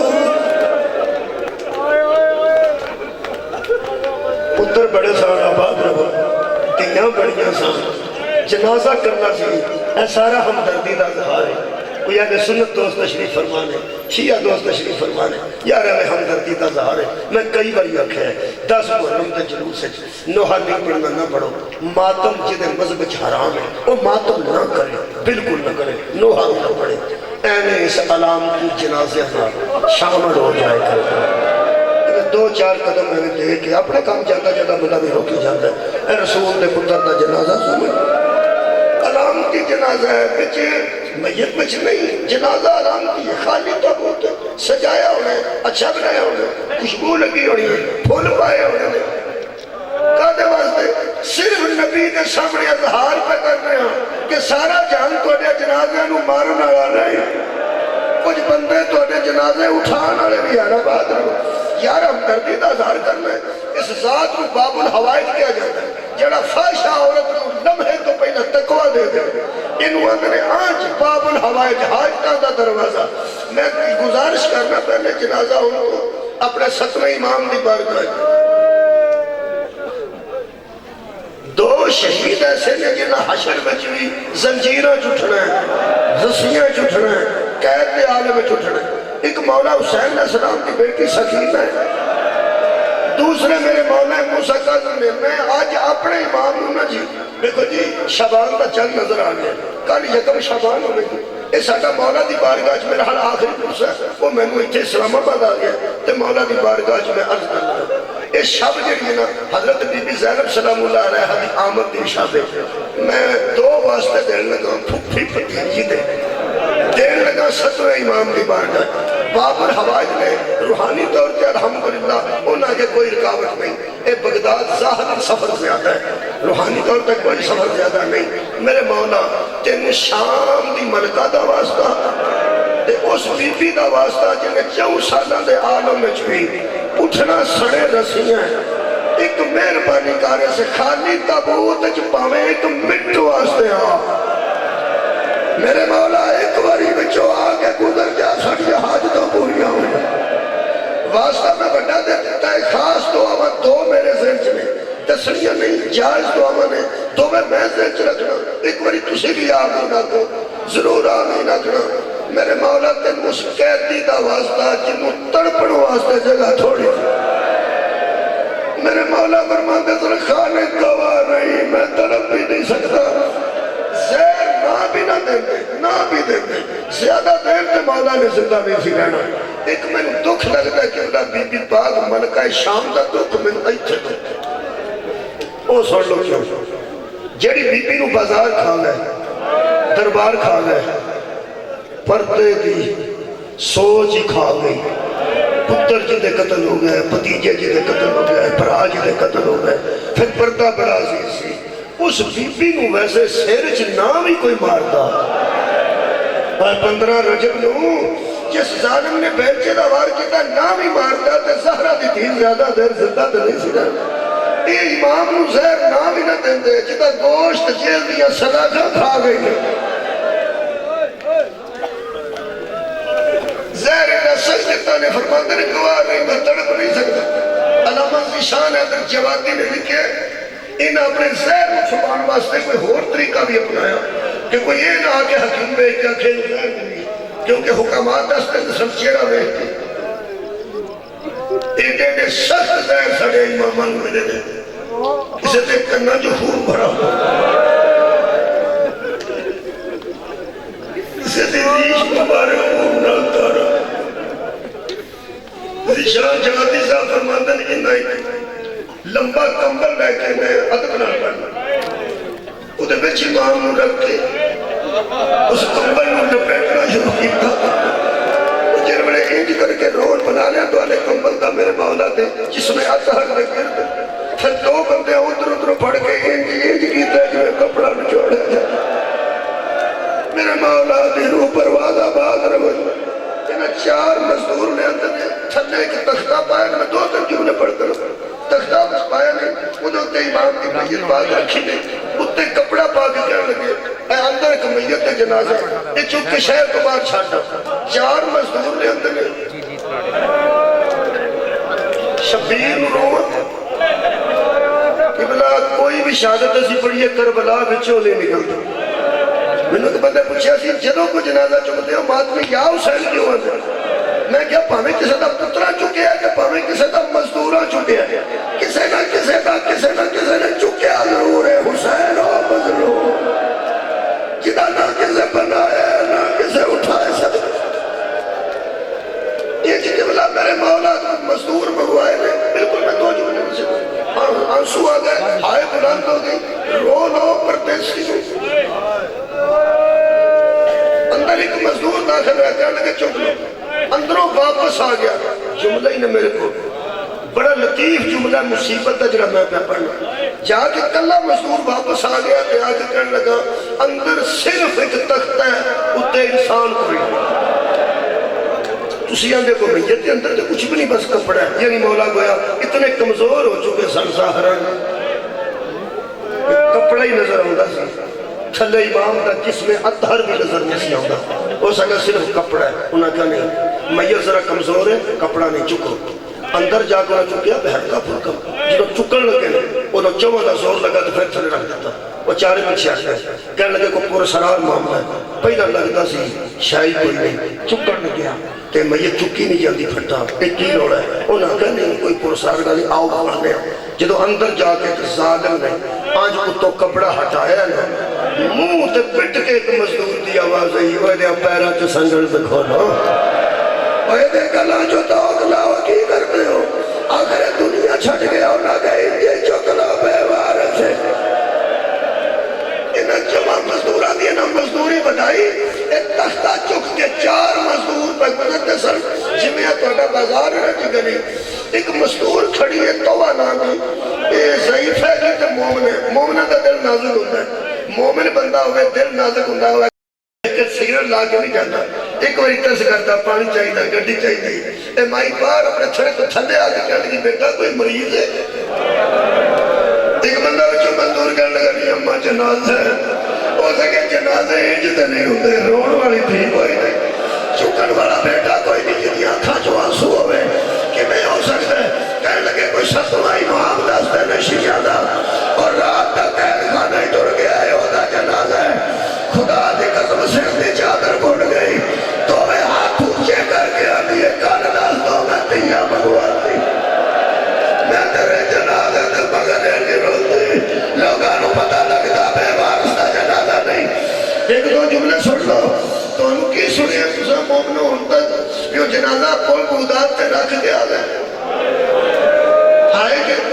پتر بڑے سارا آباد رہو تیاں بڑیاں سان جنازہ کرنا سی اے سارا ہمدردی دا اظہار ہے، کوئی اہل سنت دوست تشریف فرمانے شیعہ دوست تشریف فرمانے یار اہل ہمدردی دا اظہار ہے، میں کئی باری آکھیا ہے 10 محرم دے جلوس ہے نوحہ نہیں پڑھنا نہ پڑھو، ماتم جدے مذہب حرام ہے وہ ماتم نہ کرے بالکل نہ کرے، نوحہ نہ پڑھے، اینے اس علام کی جنازے میں شامل ہو جائے کرے، دو چار قدم میں نے دے کے اپنے کام جاتا جاتا بندہ بھی روکی جاتا ہے، اے رسول دے پتر دا جنازہ سمجھ علامتی جنازہ ہے بچ میت بچ نہیں، جنازہ علامتی ہے، خالی تابوت سجایا ہونے اچھا بنایا ہونے خوشبو لگی ہونی ہے پھول پائے ہونے کہتے واسطے صرف نبی کے سامنے اظہار پہ کر رہے ہیں کہ سارا جہان توڑے جنازے نو مارن والا نہیں، کچھ بندے توڑے جنازے اٹھان والے بھی آنا بات رہو یار ہم دردی دا اظہار کرنا ہے، اس ذات کو باب الحوائج کیا جاتا ہے جڑا فاشا عورت کو لمحے تو پہلے تقوی دے دے، انہوں اندرے آج باب الحوائج حاجتہ دا دروازہ، میں گزارش کرنا پہلے جنازہ ان کو اپنے 7ویں امام دی بارگاہ دو شہید ایسے نے جنہاں حشر بچ بھی زنجیرہ چھٹنا ہے رسیاں چھٹنا ہے قید دے عالم چھٹنا ہے، ایک مولا حسین علیہ السلام کی بیٹی سکینہ ہے، دوسرے میرے مولا موسیٰ کاظم نے، میں آج اپنے امام ہوں نا جی دیکھو جی شابان کا چند نظر آگیا کل یکم شابان ہو گئی یہ ساڑھا مولا دی بارگاہ میرا حال آخری پرسہ ہے وہ میں نے اتھے اسلام آباد آگیا تے مولا دی بارگاہ میں عرض کر رہا یہ شب جڑی نا حضرت بی بی زینب سلام اللہ علیہ دی آمد دی شب میں دو واسطے دین لگا پھوپھی پتیجی دین لگا 7ویں امام دی بارگاہ باب الحوائج نے روحانی طور پر الحمدللہ انہاں کے کوئی رکاوٹ نہیں، اے بغداد ظاہر سفر زیادہ ہے روحانی طور پر کوئی سفر زیادہ نہیں، میرے مولا تین شام دی ملکہ دا واسطہ تے اس بی بی دا واسطہ جنہیں 4 سالہ دے عالم میں بھی اٹھنا سڑے رسیاں ایک مہربانی کارے سے خالی تابوت پاویں ایک منٹ واسطے ہاں میرے مولا ایک باری بچو آگے گزر جا سکتے حاجتوں پوری دعوا دو میرے ذہن چ نے دسنیاں نہیں جائز دعوا نے دو میں ذہن چ رکھنا ایک باری تسی بھی آمین آکھو ضرور آمین آکھنا میرے مولا تین اس قیدی دا واسطہ جنوں تڑپن واسطے جگہ تھوڑی میرے مولا فرماندے تر خانے گواہ نہیں میں تڑپ بھی نہیں سکتا زہر نہ بھی نہ دے زیادہ دیر تے مولا نے زندہ نہیں سی رہنا ایک میں دکھ لگتا ہے کہ اللہ بی بی پاک ملکہ شام دا دکھ میں ایتھے او سن لو کیوں جیڑی بی بی نو بازار کھا گئے دربار کھا گئے پردے دی سوچ ہی کھا گئی پتر جی دے قتل ہو گئے بھتیجے جی دے قتل ہو گئے بھرا جی دے قتل ہو گئے پھر پردہ بڑا عزیز سی اس بی بی نو ویسے سیرچ نام ہی کوئی مارتا اور 15 رجب نو جس ظالم نے بیلچے دا وار کیتا نام ہی مارتا تے زہرہ دی تھی زیادہ دیر زندہ تے نہیں سی رہا یہ امام نو زہر نام ہی نہ دیں دے جتا گوشت جیل دیا صداقہ کھا گئی زہر انہا سجدتا نے فرماندے نے گواہ نہیں میں تڑپ نہیں سکتا علامہ نشان ہے در جوادی نے لکھے انہا اپنے زہر چھپان واسطے کوئی اور طریقہ بھی اپنایا کہ کوئی یہ نہ آکے حکیم بے کیا کھیل زہر نہیں کیونکہ حکامات دستے سب چیرہ بیٹھتے ایک ایک سخت زہر سڑے امامان میں دے دے اسے دیکھ کرنا جو خون بھرا ہو اسے دیکھ ریش مبارک خون ڈالتا رہا ذیشان جہادی صاحب فرماندن انہا ایک لمبا کمبل لے کے میں ادب نہ پڑھنا ادھے بچ امام نو رکھ کے اس کمبل نو لپیٹنا شروع کیتا جن بڑے انج کر کے رول بنا لیا تو آلے کمبل دا میرے مولا دے جس میں اتحر دے گرد پھر دو بندے ادھر پڑھ کے انج کیتا جو ہے کپڑا نچوڑا جائے میرے مولا دے روح پرواز آباد رہو انہا 4 مزدور نے اندر تھلے ایک تختہ پایا میں 2 دن کیوں نے پڑھتا تختہ اس پایا نہیں انہوں تے امام کی میت باز رکھی نہیں اتنے کپڑا پا کے کہنے لگے اے اندر ایک میت جنازہ یہ چونکہ شہر تو بعد چھاٹا 4 مزدور نے اندر نے شبیر روح قبلہ کوئی بھی شہادت ایسی پڑھی ہے کربلا بچوں لے نکلتا میں نے تو بندے پوچھا سی جدوں کو جنازہ چکتے ہو بات میں یا حسین کیوں آتے میں کیا پاہمیں کسے دا پترہ چکے ہیں کہ پاہمیں کسے دا مزدورہ چکے ہیں کسے نہ چکے ہیں ضرور ہے حسین و مظلوم جدا نہ کسے بنائے نہ کسے اٹھائے سب یہ جی بلا میرے مولا مزدور منگوائے نے بالکل میں دو جملے میں سے آنسو آ گئے آئے بلند ہو گئی رو لو پردیسی اندر ایک مزدور داخل رہتے ہیں لگے چک لو اندروں واپس آ گیا جملہ ہی نے میرے کو بڑا لطیف جملہ مصیبت ہے جڑا میں پہ پڑھنا جا کے کلہ مزدور واپس آ گیا تو آ کے کہنے لگا اندر صرف ایک تخت ہے اتنے انسان کوئی تسی آندے کو میت کے اندر تو کچھ بھی نہیں بس کپڑا ہے یعنی مولا گویا اتنے کمزور ہو چکے سن ظاہران کپڑا ہی نظر آؤں گا تھلے امام دا جس میں اطہر بھی نظر نہیں سی آؤں گا وہ سکا صرف کپڑا ہے انہاں کہا نہیں میت ذرا کمزور ہے کپڑا نہیں چکو اندر جا کر چکیا بہت کا پھرکم جب چکن لگے وہ تو چوہ دا زور لگا تو پھر تھلے رکھ دیتا وہ چارے پیچھے آتا ہے کہنے لگے کو پورا سرار معاملہ ہے پہلا لگتا سی شاہی کوئی نہیں چکن لگیا کہ میت چکی نہیں جلدی پھٹا ایک کی لوڑا ہے انہاں کہا نہیں کوئی پورا سرار گا نہیں آؤ بھاڑ لیا جدو اندر جا کے ظالم نے آج کو تو کپڑا ہٹایا نا منہ تے پٹ کے ایک مزدور دی آواز ہے وہ دے پیرا چو سنگل دکھو نا وہ دے گلا جو تو اگلا وکی کرتے ہو آخر دنیا چھٹ گیا ہونا گئے یہ چکلا بیوار سے انہاں جمع مزدورہ دی انہاں مزدوری بتائی ایک تختہ چک کے 4 مزدور پہ گزرتے سر جمعیہ توڑا بازار ہے جی گنی ایک مزدور کھڑی ہے توہ نامی یہ ضعیف ہے کہ مومنہ کا دل نازک ہوتا ہے مومن بندہ ہوئے دل نازک ہوتا ہے کہ سگرٹ لا کے نہیں جانا ایک بار اتر کرتا پانی چاہیے تھا گھڑی چاہیے تھی اے مائی پار اپنے چھڑے کو تھلے آگے کہنے لگی بیٹا کوئی مریض ہے ایک بندہ بچوں مندور کرنے لگا نہیں اممہ جناز ہے ہو سکے جنازے انجتے نہیں ہوتے روڑ والی تھی کوئی نہیں چکن والا بیٹا کوئی نہیں جنی آنکھا جو آنسو ہوئے کہ میں ہو سکتا ہے کہنے لگے کوئی 7 جو جنازہ پول بغداد تے رکھ دیا گیا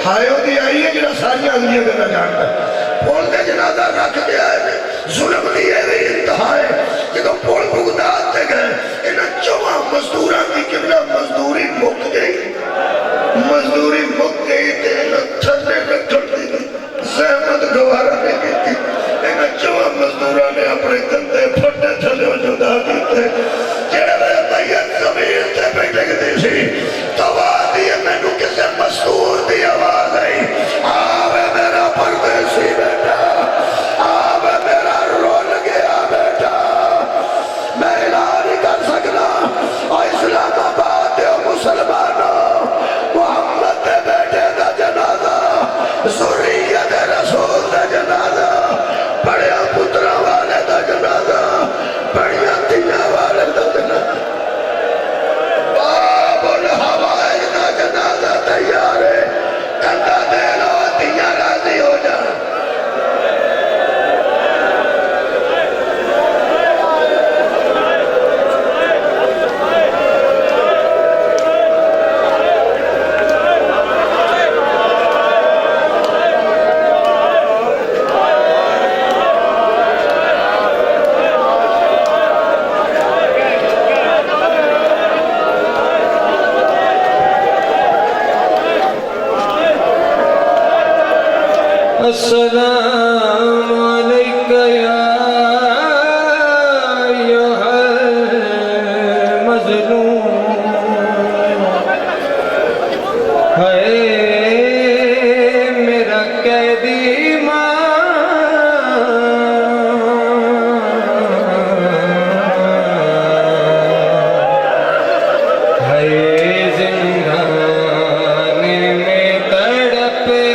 ہائے ہو دی آئی ہے جنہاں ساری اگلیاں کرنا جانتا ہے پول دے جنازہ رکھ دیا ہے ظلم دی ہے انتہا ہے جدو پول بغداد تے گئے انہاں چواں مزدوران کی قبلہ مزدوری مک گئی تے انہاں تھلے رکھن دی زحمت گوارا نے کی تھی انہاں چواں مزدوران نے اپنے کندے پھٹے تھلے جدا کیتے جڑے میں بیعت زمین تے بیٹھے گئے سی تو آدھی میں نو کسے مزدور دی آواز آئی آوے میرا پردیسی بیٹا آوے میرا رول گیا بیٹا میں اعلان نہیں کر سکنا اور اسلام آباد دے مسلمانوں محمد دے بیٹے دا جنازہ ذریت رسول دا جنازہ بڑیا پترہ والے دا جنازہ بڑیا تینا والے دا جنازہ باب الحوائج دا جنازہ تیار ہے کندہ دے لو تینا راضی ہو جا السلام علیکم یا ایھا المظلوم ہے میرا قیدی ماں ہے زندان میں تڑپ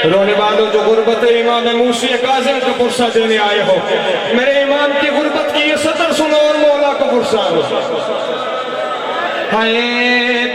رونے والوں جو غربت امام موسی کاظم کا پرسہ دینے آئے ہو میرے امام کی غربت کی یہ سطر سنو اور مولا کو پرسہ ہائے